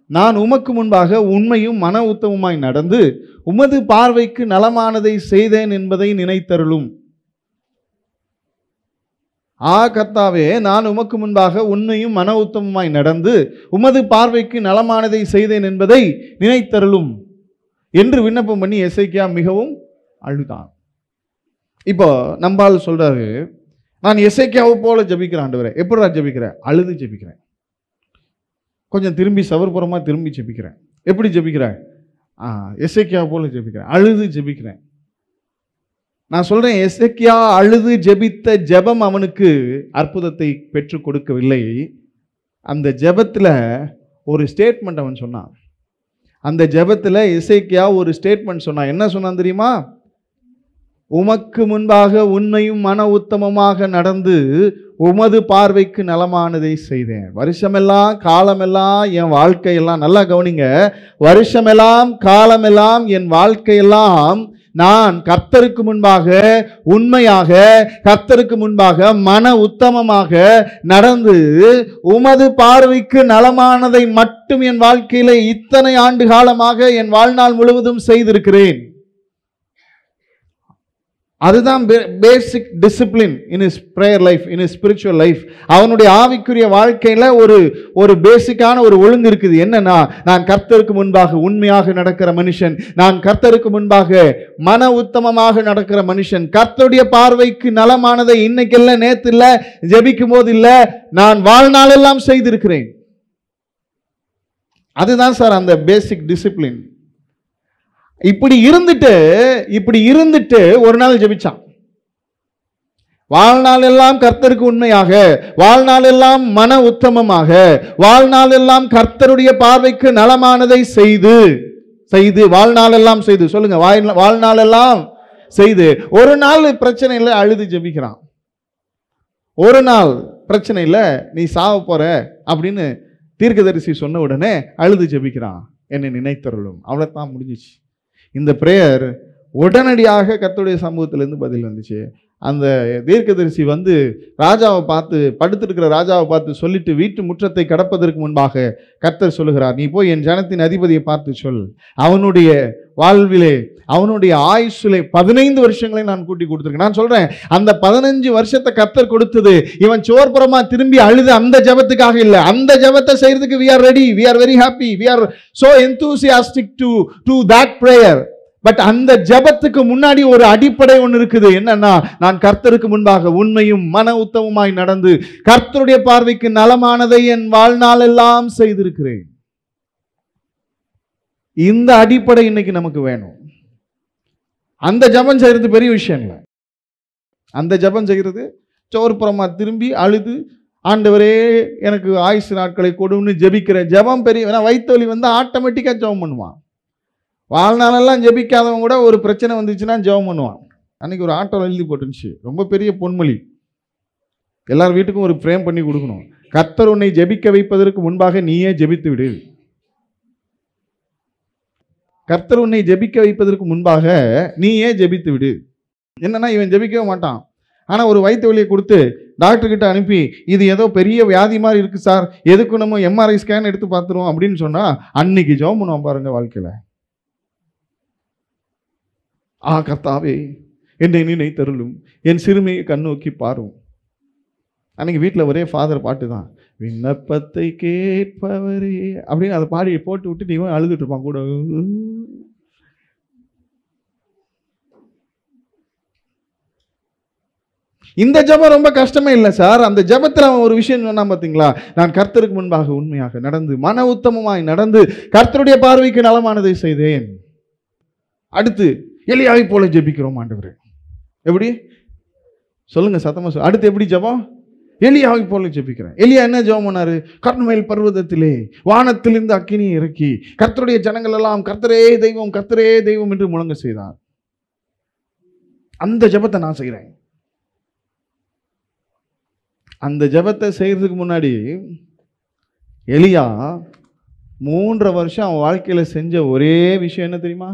நான் உமக்கு முன்பாக உண்மையும் மன உத்தமுமாய் நடந்து உமது பார்வைக்கு நலமானதை செய்தேன் என்பதை நினைத்தருளும். கர்த்தாவே, நான் உமக்கு முன்பாக உண்மையும் மன உத்தமுமாய் நடந்து உமது பார்வைக்கு நலமானதை செய்தேன் என்பதை நினைத்தருளும் என்று விண்ணப்பம் பண்ணி எசேக்கியா மிகவும் அழுதான். இப்போ நம்பால் சொல்றாரு, நான் எசேக்கியாவை போல ஜெபிக்கிறேன் ஆண்டவரே. எப்படி நான் ஜெபிக்கிறேன்? அழுது ஜெபிக்கிறேன். கொஞ்சம் திரும்பி சவர்புறமாக திரும்பி ஜெபிக்கிறேன். எப்படி ஜெபிக்கிறேன்? எசேக்கியாவை போல ஜெபிக்கிறேன், அழுது ஜெபிக்கிறேன். நான் சொல்றேன், எசேக்கியா அழுது ஜெபித்த ஜெபம் அவனுக்கு அற்புதத்தை பெற்றுக் கொடுக்கவில்லை. அந்த ஜெபத்தில் ஒரு ஸ்டேட்மெண்ட் அவன் சொன்னான். அந்த ஜெபத்தில் எசேக்கியா ஒரு ஸ்டேட்மெண்ட் சொன்னான். என்ன சொன்னான் தெரியுமா? உமக்கு முன்பாக உண்மையும் மன உத்தமமாக நடந்து உமது பார்வைக்கு நலமானதை செய்தேன். வருஷமெல்லாம் காலமெல்லாம் என் வாழ்க்கையெல்லாம், நல்லா கவனிங்க, வருஷமெல்லாம் காலமெல்லாம் என் வாழ்க்கையெல்லாம் நான் கர்த்தருக்கு முன்பாக உண்மையாக, கர்த்தருக்கு முன்பாக மன உத்தமமாக நடந்து உமது பார்வைக்கு நலமானதை மட்டும் என் வாழ்க்கையில இத்தனை ஆண்டு காலமாக என் வாழ்நாள் முழுவதும் செய்திருக்கிறேன். அதுதான் பேசிக் discipline in is prayer life, in is spiritual life. அவனுடைய ஆவிக்குரிய வாழ்க்கையில ஒரு பேசிக்கான ஒரு ஒழுங்கு இருக்குது. என்னன்னா, நான் கர்த்தருக்கு முன்பாக உண்மையாக நடக்கிற மனுஷன், நான் கர்த்தருக்கு முன்பாக மன உத்தமமாக நடக்கிற மனுஷன், கர்த்தருடைய பார்வைக்கு நலமானதை இன்னைக்கு இல்ல, நேத்து இல்ல, ஜெபிக்கும் போது இல்ல, நான் வாழ்நாள் எல்லாம் செய்திருக்கிறேன். அதுதான் சார் அந்த பேசிக் டிசிப்ளின். இப்படி இருந்துட்டு ஒரு நாள் ஜெபிச்சான். வாழ்நாள் எல்லாம் கர்த்தருக்கு உண்மையாக, வாழ்நாள் எல்லாம் மன உத்தமமாக, வாழ்நாள் எல்லாம் கர்த்தருடைய பார்வைக்கு நலமானதை செய்து வாழ்நாள் எல்லாம் செய்து, சொல்லுங்க, வாழ்நாள் எல்லாம் செய்து. ஒரு நாள் பிரச்சனை இல்லை, அழுது ஜெபிக்கிறான். ஒரு நாள் பிரச்சனை இல்லை, நீ சாவ போற அப்படின்னு தீர்க்கதரிசி சொன்ன உடனே அழுது ஜெபிக்கிறான், என்னை நினைத்தருளும். அவ்வளவுதான், முடிஞ்சிச்சு. இந்த பிரேயர் உடனடியாக கர்த்தருடைய சமூகத்திலிருந்து பதில் வந்துச்சு. அந்த தீர்க்கதரிசி வந்து ராஜாவை பார்த்து, படுத்திருக்கிற ராஜாவை பார்த்து சொல்லிட்டு வீட்டு முற்றத்தை கடப்பதற்கு முன்பாக கர்த்தர் சொல்லுகிறார், நீ போய் என் ஜனத்தின் அதிபதியை பார்த்து சொல், அவனுடைய வாழ்விலே, அவனுடைய ஆயுஷிலே 15 வருஷங்களை நான் கூட்டி கொடுத்துருக்கேன். நான் சொல்றேன், அந்த 15 வருஷத்தை கர்த்தர் கொடுத்தது இவன் சோர்புறமா திரும்பி அழுது அந்த ஜெபத்துக்காக இல்லை. அந்த ஜெபத்தை செய்யறதுக்கு we are ready, we are very happy, we are so enthusiastic to that prayer. But அந்த ஜெபத்துக்கு முன்னாடி ஒரு அடிப்படை ஒன்று இருக்குது. என்னன்னா, நான் கர்த்தருக்கு முன்பாக உண்மையும் மன உத்தமமாய் நடந்து கர்த்தருடைய பார்வைக்கு நலமானதை என் வாழ்நாள் எல்லாம் செய்திருக்கிறேன். இந்த அடிப்படை இன்னைக்கு நமக்கு வேணும். அந்த ஜெபம் செய்யறது பெரிய விஷயம் இல்லை. அந்த ஜெபம் செய்யறது சோர்புறமா திரும்பி அழுது, ஆண்டவரே எனக்கு ஆயுசு நாட்களை கொடுன்னு ஜெபிக்கிற ஜெபம் பெரிய. வயிற்று வலி வந்து ஆட்டோமேட்டிக்கா ஜெபம் பண்ணுவான். வாழ்நாளெல்லாம் ஜெபிக்காதவன் கூட ஒரு பிரச்சனை வந்துச்சுன்னா ஜெபம் பண்ணுவான். அன்னைக்கு ஒரு ஆட்டோவில் எழுதி போட்டுருந்துச்சு, ரொம்ப பெரிய பொன்மொழி, எல்லார் வீட்டுக்கும் ஒரு ஃப்ரேம் பண்ணி கொடுக்கணும். கர்த்தர் உன்னை ஜெபிக்க வைப்பதற்கு முன்பாக நீயே ஜெபித்து விடு. கர்த்தர் உன்னை ஜெபிக்க வைப்பதற்கு முன்பாக நீயே ஜெபித்து விடு. என்னன்னா, இவன் ஜெபிக்கவே மாட்டான். ஆனால் ஒரு வயிற்று வலியை கொடுத்து டாக்டர்கிட்ட அனுப்பி, இது ஏதோ பெரிய வியாதி மாதிரி இருக்கு சார், எதுக்கு நம்ம எம்ஆர்ஐ ஸ்கேன் எடுத்து பார்த்துருவோம் அப்படின்னு சொன்னா அன்னைக்கு ஜெபம் பண்ணுவான் பாருங்க வாழ்க்கையில. கர்த்தாவே என்னை நினைத்தருளும், என் சிறுமையை கண்ணோக்கி பாரும். அன்னைக்கு வீட்டில் ஒரே ஃபாதர் பாட்டு தான், விண்ணப்பத்தை கேட்பவரே அப்படின்னு அதை பாடி போட்டு விட்டு இவன் அழுதுட்டு இருப்பான் கூட. இந்த ஜெபம் ரொம்ப கஷ்டமே இல்லை சார். அந்த ஜெபத்தில் அவன் ஒரு விஷயம் சொன்னான் பார்த்தீங்களா, நான் கர்த்தருக்கு முன்பாக உண்மையாக நடந்து மன உத்தமமாய் நடந்து கர்த்தருடைய பார்வைக்கு நலமானதை செய்தேன். அடுத்து எலியாவை போல ஜெபிக்கிறோம் ஆண்டவரே. எப்படி சொல்லுங்க, சத்தமா சொல்லுங்க. அடுத்து எப்படி ஜெபம்? எலியாவை போல ஜெபிக்கிறேன். எலியா என்ன ஜெபம் பண்ணாரு? கர்மேல் பர்வதத்திலே வானத்திலிருந்து அக்கினி இறக்கி கர்த்தருடைய ஜனங்கள் எல்லாம் கர்த்தரே தெய்வம், கர்த்தரே தெய்வம் என்று முழங்க செய்தார். அந்த ஜெபத்தை நான் செய்கிறேன். அந்த ஜெபத்தை செய்யறதுக்கு முன்னாடி எலியா 3 வருஷம் அவன் வாழ்க்கையில செஞ்ச ஒரே விஷயம் என்ன தெரியுமா?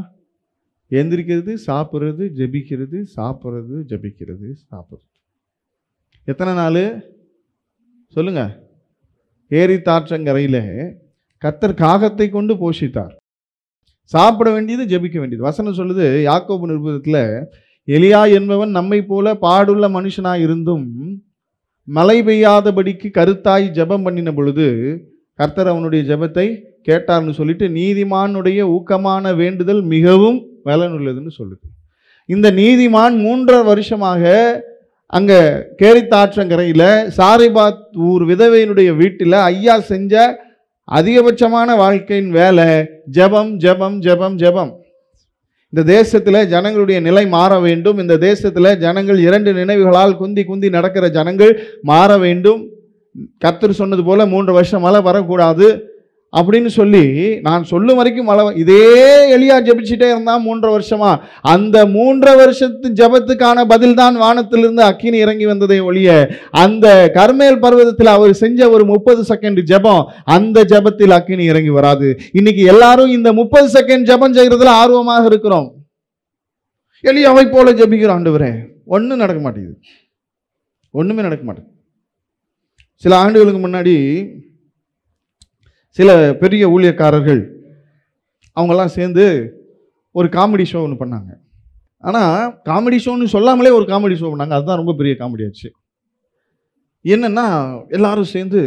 எந்திரிக்கிறது, சாப்பிட்றது, ஜெபிக்கிறது, சாப்பிட்றது, ஜெபிக்கிறது, சாப்பிட்றது. எத்தனை நாள் சொல்லுங்க? ஏரி தாற்றங்கரையில் கர்த்தர் காகத்தை கொண்டு போஷித்தார். சாப்பிட வேண்டியது, ஜெபிக்க வேண்டியது. வசனம் சொல்லுது, யாக்கோபு நிருபத்தில், எலியா என்பவன் நம்மை போல பாடுள்ள மனுஷனாய் இருந்தும் மழை பெய்யாதபடிக்கு கருத்தாய் ஜெபம் பண்ணின பொழுது கர்த்தர் அவனுடைய ஜெபத்தை கேட்டார்னு சொல்லிட்டு, நீதிமானுடைய ஊக்கமான வேண்டுதல் மிகவும் பலனுள்ளதுன்னு சொல்லுது. இந்த நீதிமான் 3 வருஷமாக அங்கே கேரித்தாற்றங்கரையில் சாரிபாத் ஊர் விதவையினுடைய வீட்டில் ஐயா செஞ்ச அதிகபட்சமான வாழ்க்கையின் வேலை ஜெபம், ஜெபம், ஜெபம், ஜெபம். இந்த தேசத்தில் ஜனங்களுடைய நிலை மாற வேண்டும். இந்த தேசத்தில் ஜனங்கள் 2 நினைவுகளால் குந்தி குந்தி நடக்கிற ஜனங்கள் மாற வேண்டும். கர்த்தர் சொன்னது போல 3 வருஷம் மழை வரக்கூடாது. அப்படின்னு சொல்லி நான் சொல்லும் வரைக்கும் மழை. இதே எலியா ஜெபிச்சுட்டே இருந்தான் 3 வருஷமா. அந்த 3 வருஷத்து ஜெபத்துக்கான பதில் தான் வானத்திலிருந்து அக்கினி இறங்கி வந்ததை ஒழிய, அந்த கர்மேல் பர்வதத்தில் அவர் செஞ்ச ஒரு 30 செகண்ட் ஜெபம், அந்த ஜெபத்தில் அக்கினி இறங்கி வராது. இன்னைக்கு எல்லாரும் இந்த 30 செகண்ட் ஜெபம் செய்யறதுல ஆர்வமாக இருக்கிறோம். எலியாவை போல ஜெபிக்கிறோம் ஆண்டவரே, ஒன்றும் நடக்க மாட்டேங்குது, ஒண்ணுமே நடக்க மாட்டேங்குது. சில ஆண்டுகளுக்கு முன்னாடி சில பெரிய ஊழியக்காரர்கள் அவங்கெல்லாம் சேர்ந்து ஒரு காமெடி ஷோ ஒன்று பண்ணாங்க. ஆனால் காமெடி ஷோன்னு சொல்லாமலே ஒரு காமெடி ஷோ பண்ணாங்க. அதுதான் ரொம்ப பெரிய காமெடி ஆச்சு. என்னென்னா, எல்லாரும் சேர்ந்து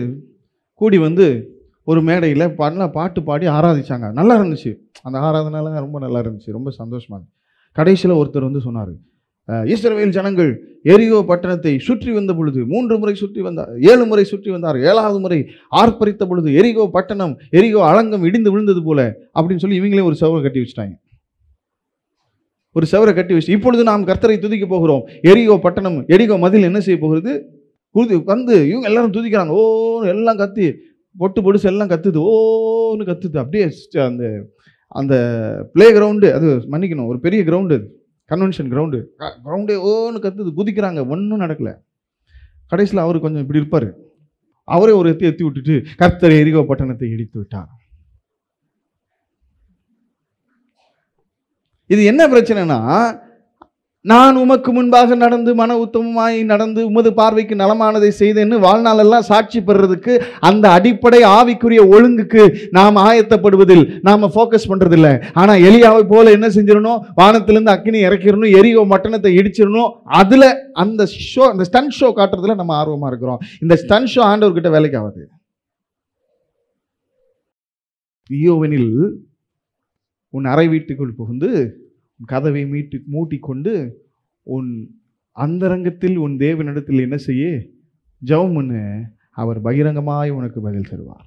கூடி வந்து ஒரு மேடையில் பாட்டு பாடி ஆராதிச்சாங்க. நல்லா இருந்துச்சு, அந்த ஆராதனைலாம் ரொம்ப நல்லா இருந்துச்சு, ரொம்ப சந்தோஷமாக இருந்துச்சு. கடைசியில் ஒருத்தர் வந்து சொன்னார், இஸ்ரவேல் ஜனங்கள் எரிகோ பட்டணத்தை சுற்றி வந்த பொழுது 3 முறை சுற்றி வந்தார், 7 முறை சுற்றி வந்தார், 7வது முறை ஆர்ப்பரித்த பொழுது எரிகோ பட்டணம், எரிகோ அலங்கம் இடிந்து விழுந்தது போல அப்படின்னு சொல்லி இவங்களே ஒரு சவரை கட்டி வச்சுட்டாங்க. ஒரு சவரை கட்டி வச்சு, இப்பொழுது நாம் கர்த்தரை துதிக்க போகிறோம், எரிகோ பட்டணம், எரிகோ மதில் என்ன செய்ய போகிறது வந்து இவங்க எல்லாரும் துதிக்கிறாங்க. ஓ எல்லாம் கத்தி, பொட்டு பொடுசு எல்லாம் கத்துது, ஓன்னு கத்துது. அப்படியே அந்த அந்த பிளே கிரவுண்டு, அது மன்னிக்கணும், ஒரு பெரிய கிரவுண்டு, கன்வென்ஷன் கிரவுண்டே ஓன்னு கத்துது, குதிக்கிறாங்க. ஒன்றும் நடக்கல. கடைசியில் அவர் கொஞ்சம் இப்படி இருப்பார், அவரே ஒரு எத்தி விட்டுட்டு கர்த்தர் எரிகோ பட்டணத்தை இடித்து விட்டார். இது என்ன பிரச்சனைனா, நான் உமக்கு முன்பாக நடந்து மன உத்தமமாய் நடந்து உமது பார்வைக்கு நலமானதை செய்தேன்னு வாழ்நாளெல்லாம் சாட்சி பெறுறதுக்கு, அந்த அடிப்படை ஆவிக்குரிய ஒழுங்குக்கு நாம் ஆயத்தப்படுவதில் நாம் ஃபோக்கஸ் பண்ணுறதில்லை. ஆனால் எலியாவை போல என்ன செஞ்சிடணும், வானத்திலேருந்து அக்கினி இறக்கிடணும், எரிகோ பட்டணத்தை இடிச்சிடணும். அதில் அந்த ஷோ, அந்த ஸ்டன் ஷோ காட்டுறதுல நம்ம ஆர்வமாக இருக்கிறோம். இந்த ஸ்டன் ஷோ ஆண்டவர்கிட்ட வேலைக்கு ஆகாது. யோவெனில் உன் அறை வீட்டுக்குள் புகுந்து கதவை மூட்டிக்கொண்டு உன் அந்தரங்கத்தில் உன் தேவனிடத்தில் என்ன செய்ய, ஜெபம் பண்ணு, அவர் பகிரங்கமாய் உனக்கு பதில் தருவார்.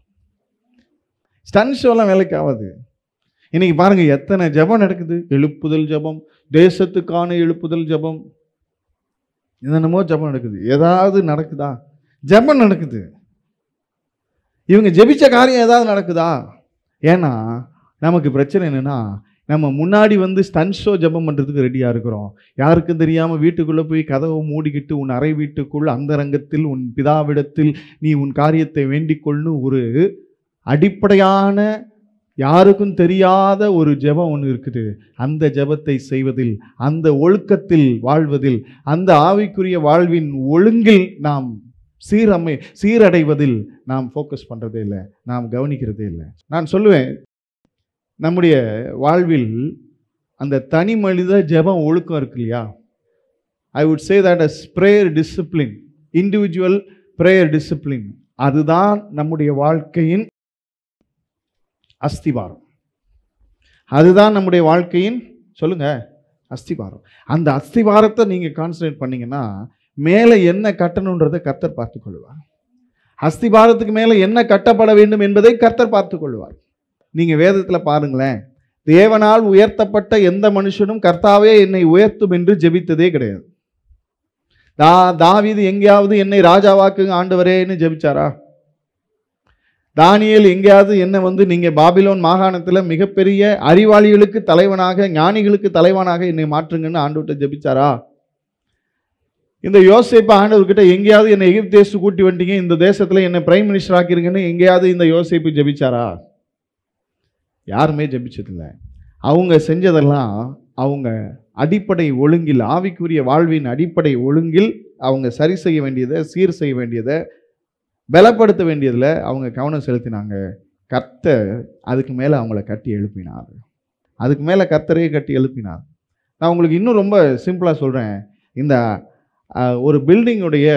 ஸ்டன் ஷோலாம் வேலைக்கு ஆகாது. இன்னைக்கு பாருங்க எத்தனை ஜெபம் நடக்குது. எழுப்புதல் ஜெபம், தேசத்துக்கான எழுப்புதல் ஜெபம், என்னென்னமோ ஜெபம் நடக்குது. ஏதாவது நடக்குதா? ஜெபம் நடக்குது. இவங்க ஜெபிச்ச காரியம் ஏதாவது நடக்குதா? ஏன்னா நமக்கு பிரச்சனை என்னன்னா, நம்ம முன்னாடி வந்து ஸ்டன் ஷோ ஜெபம் பண்ணுறதுக்கு ரெடியாக இருக்கிறோம். யாருக்கும் தெரியாமல் வீட்டுக்குள்ளே போய் கதவை மூடிக்கிட்டு உன் அறை வீட்டுக்குள் அந்தரங்கத்தில் உன் பிதாவிடத்தில் நீ உன் காரியத்தை வேண்டிக்கொள்னு ஒரு அடிப்படையான யாருக்கும் தெரியாத ஒரு ஜெபம் ஒன்று இருக்குது. அந்த ஜெபத்தை செய்வதில், அந்த ஒழுக்கத்தில் வாழ்வதில், அந்த ஆவிக்குரிய வாழ்வின் ஒழுங்கில் நாம் சீரடைவதில் நாம் ஃபோக்கஸ் பண்ணுறதே இல்லை, நாம் கவனிக்கிறதே இல்லை. நான் சொல்லுவேன், நம்முடைய வாழ்வில் அந்த தனி மனித ஜெபம் ஒழுக்கம் இருக்கு இல்லையா, I would say that as prayer discipline, individual prayer discipline, அதுதான் நம்முடைய வாழ்க்கையின் அஸ்திவாரம். அதுதான் நம்முடைய வாழ்க்கையின், சொல்லுங்க, அஸ்திவாரம். அந்த அஸ்திவாரத்தை நீங்கள் கான்சன்ட்ரேட் பண்ணீங்கன்னா மேலே என்ன கட்டணுன்றதை கர்த்தர் பார்த்து கொள்வார். அஸ்திவாரத்துக்கு மேலே என்ன கட்டப்பட வேண்டும் என்பதை கர்த்தர் பார்த்து கொள்வார். நீங்கள் வேதத்தில் பாருங்களேன், தேவனால் உயர்த்தப்பட்ட எந்த மனுஷனும் கர்த்தாவே என்னை உயர்த்தும் என்று ஜெபித்ததே கிடையாது. தாவீது எங்கேயாவது என்னை ராஜாவாக்குங்க ஆண்டவரேன்னு ஜெபிச்சாரா? தானியேல் எங்கேயாவது என்ன வந்து நீங்கள் பாபிலோன் மாகாணத்தில் மிகப்பெரிய அறிவாளிகளுக்கு தலைவனாக, ஞானிகளுக்கு தலைவனாக என்னை மாற்றுங்கன்னு ஆண்டவர்கிட்ட ஜெபிச்சாரா? இந்த யோசேப்பு ஆண்டவர்கிட்ட எங்கேயாவது என்னை எகிப்து தேசத்துக்கு கூட்டி வந்துட்டீங்க, இந்த தேசத்தில் என்னை பிரைம் மினிஸ்டர் ஆக்கிருங்கன்னு எங்கேயாவது இந்த யோசேப்பு ஜெபிச்சாரா? யாருமே ஜெபிச்சதில்லை. அவங்க செஞ்சதெல்லாம் அவங்க அடிப்படை ஒழுங்கில், ஆவிக்குரிய வாழ்வின் அடிப்படை ஒழுங்கில் அவங்க சரி செய்ய வேண்டியதை, சீர் செய்ய வேண்டியதை, பலப்படுத்த வேண்டியதில் அவங்க கவனம் செலுத்தினாங்க. கர்த்தர் அதுக்கு மேலே அவங்கள கட்டி எழுப்பினார். அதுக்கு மேலே கர்த்தரையே கட்டி எழுப்பினார். நான் உங்களுக்கு இன்னும் ரொம்ப சிம்பிளாக சொல்கிறேன். இந்த ஒரு பில்டிங்குடைய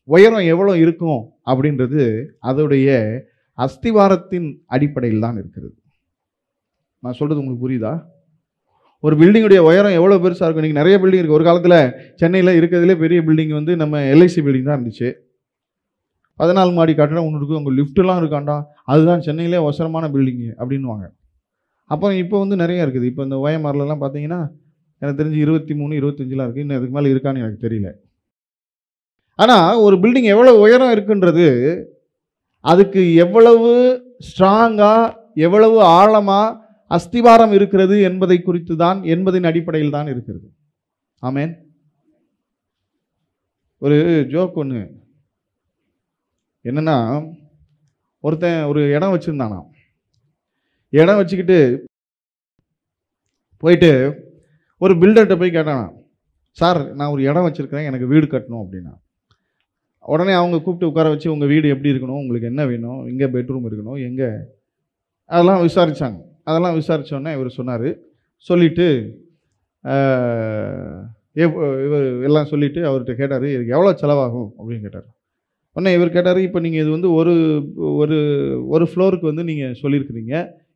உயரம் எவ்வளோ இருக்கும் அப்படின்றது அதோடைய அஸ்திவாரத்தின் அடிப்படையில் தான் இருக்கிறது. நான் சொல்கிறது உங்களுக்கு புரியுதா? ஒரு பில்டிங்குடைய உயரம் எவ்வளோ பெருசாக இருக்கும். இன்றைக்கி நிறைய பில்டிங் இருக்குது. ஒரு காலத்தில் சென்னையில் இருக்கிறதுலே பெரிய பில்டிங் வந்து நம்ம எல்ஐசி பில்டிங் தான் இருந்துச்சு. 14 மாடி கட்டடம் ஒன்று இருக்கும், உங்கள் லிஃப்ட்டெல்லாம் இருக்காண்டா, அதுதான் சென்னையிலே அவசரமான பில்டிங்கு அப்படின்வாங்க. அப்புறம் இப்போ வந்து நிறைய இருக்குது. இப்போ இந்த ஓஎம்ஆர்லாம் பார்த்தீங்கன்னா எனக்கு தெரிஞ்சு 23, 25 இருக்குது. இன்னும் அதுக்கு மேலே இருக்கான்னு எனக்கு தெரியல. ஆனால் ஒரு பில்டிங் எவ்வளோ உயரம் இருக்குன்றது அதுக்கு எவ்வளவு ஸ்ட்ராங்காக, எவ்வளவு ஆழமாக அஸ்திவாரம் இருக்கிறது என்பதை குறித்து தான், என்பதின் அடிப்படையில் தான் இருக்கிறது. ஆமென். ஒரு ஜோக் ஒன்று என்னன்னா, ஒருத்தன் ஒரு இடம் வச்சுருந்தானா. இடம் வச்சுக்கிட்டு போயிட்டு ஒரு பில்டர்கிட்ட போய் கேட்டானா, சார் நான் ஒரு இடம் வச்சுருக்கிறேன், எனக்கு வீடு கட்டணும் அப்படின்னா. உடனே அவங்க கூப்பிட்டு உட்கார வச்சு, உங்கள் வீடு எப்படி இருக்கணும், உங்களுக்கு என்ன வேணும், எங்கே பெட்ரூம் இருக்கணும், எங்கே, அதெல்லாம் விசாரித்தாங்க. அதெல்லாம் விசாரித்தோடனே இவர் சொன்னார். சொல்லிவிட்டு இவர் எல்லாம் சொல்லிவிட்டு அவர்கிட்ட கேட்டார், இதுக்கு எவ்வளோ செலவாகும் அப்படின்னு கேட்டார். உடனே இவர் கேட்டார், இப்போ நீங்கள் இது வந்து ஒரு ஒரு ஒரு ஃப்ளோருக்கு வந்து நீங்கள் சொல்லியிருக்கிறீங்க,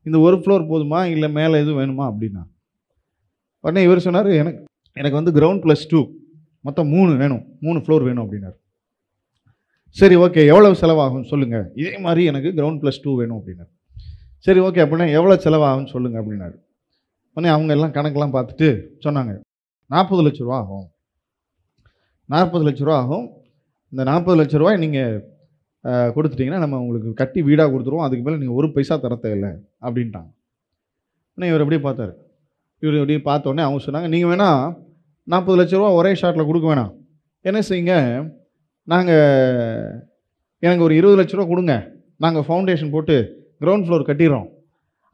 இந்த ஒரு ஃப்ளோர் போதுமா, இல்லை மேலே எதுவும் வேணுமா அப்படின்னா. உடனே இவர் சொன்னார், எனக்கு வந்து கிரவுண்ட் +2 மொத்தம் 3 வேணும், 3 ஃப்ளோர் வேணும் அப்படின்னார். சரி ஓகே, எவ்வளோ செலவாகும் சொல்லுங்கள். இதே மாதிரி எனக்கு கிரவுண்ட் +2 வேணும் அப்படின்னார். சரி ஓகே, அப்படின்னா எவ்வளோ செலவாகும்னு சொல்லுங்கள் அப்படின்னாரு. உடனே அவங்க எல்லாம் கணக்கெல்லாம் பார்த்துட்டு சொன்னாங்க, 40 லட்ச ரூபா ஆகும், 40 லட்ச ரூபா ஆகும். இந்த 40 லட்ச ரூபாய் நீங்கள் கொடுத்துட்டிங்கன்னா நம்ம உங்களுக்கு கட்டி வீடாக கொடுத்துருவோம், அதுக்கு மேலே நீங்கள் ஒரு பைசா தர தேவையில்லை அப்படின்ட்டாங்க. உடனே இவர் அப்படியே பார்த்தாரு. இவர் அப்படியே பார்த்தோன்னே அவங்க சொன்னாங்க, நீங்கள் வேணால் 40 லட்ச ரூபா ஒரே ஷாட்டில் கொடுக்க வேணாம், என்ன செய்யுங்க, எனக்கு ஒரு 20 லட்ச ரூபா கொடுங்க, நாங்கள் ஃபவுண்டேஷன் போட்டு கிரவுண்ட் ஃப்ளோர் கட்டிடுறோம்,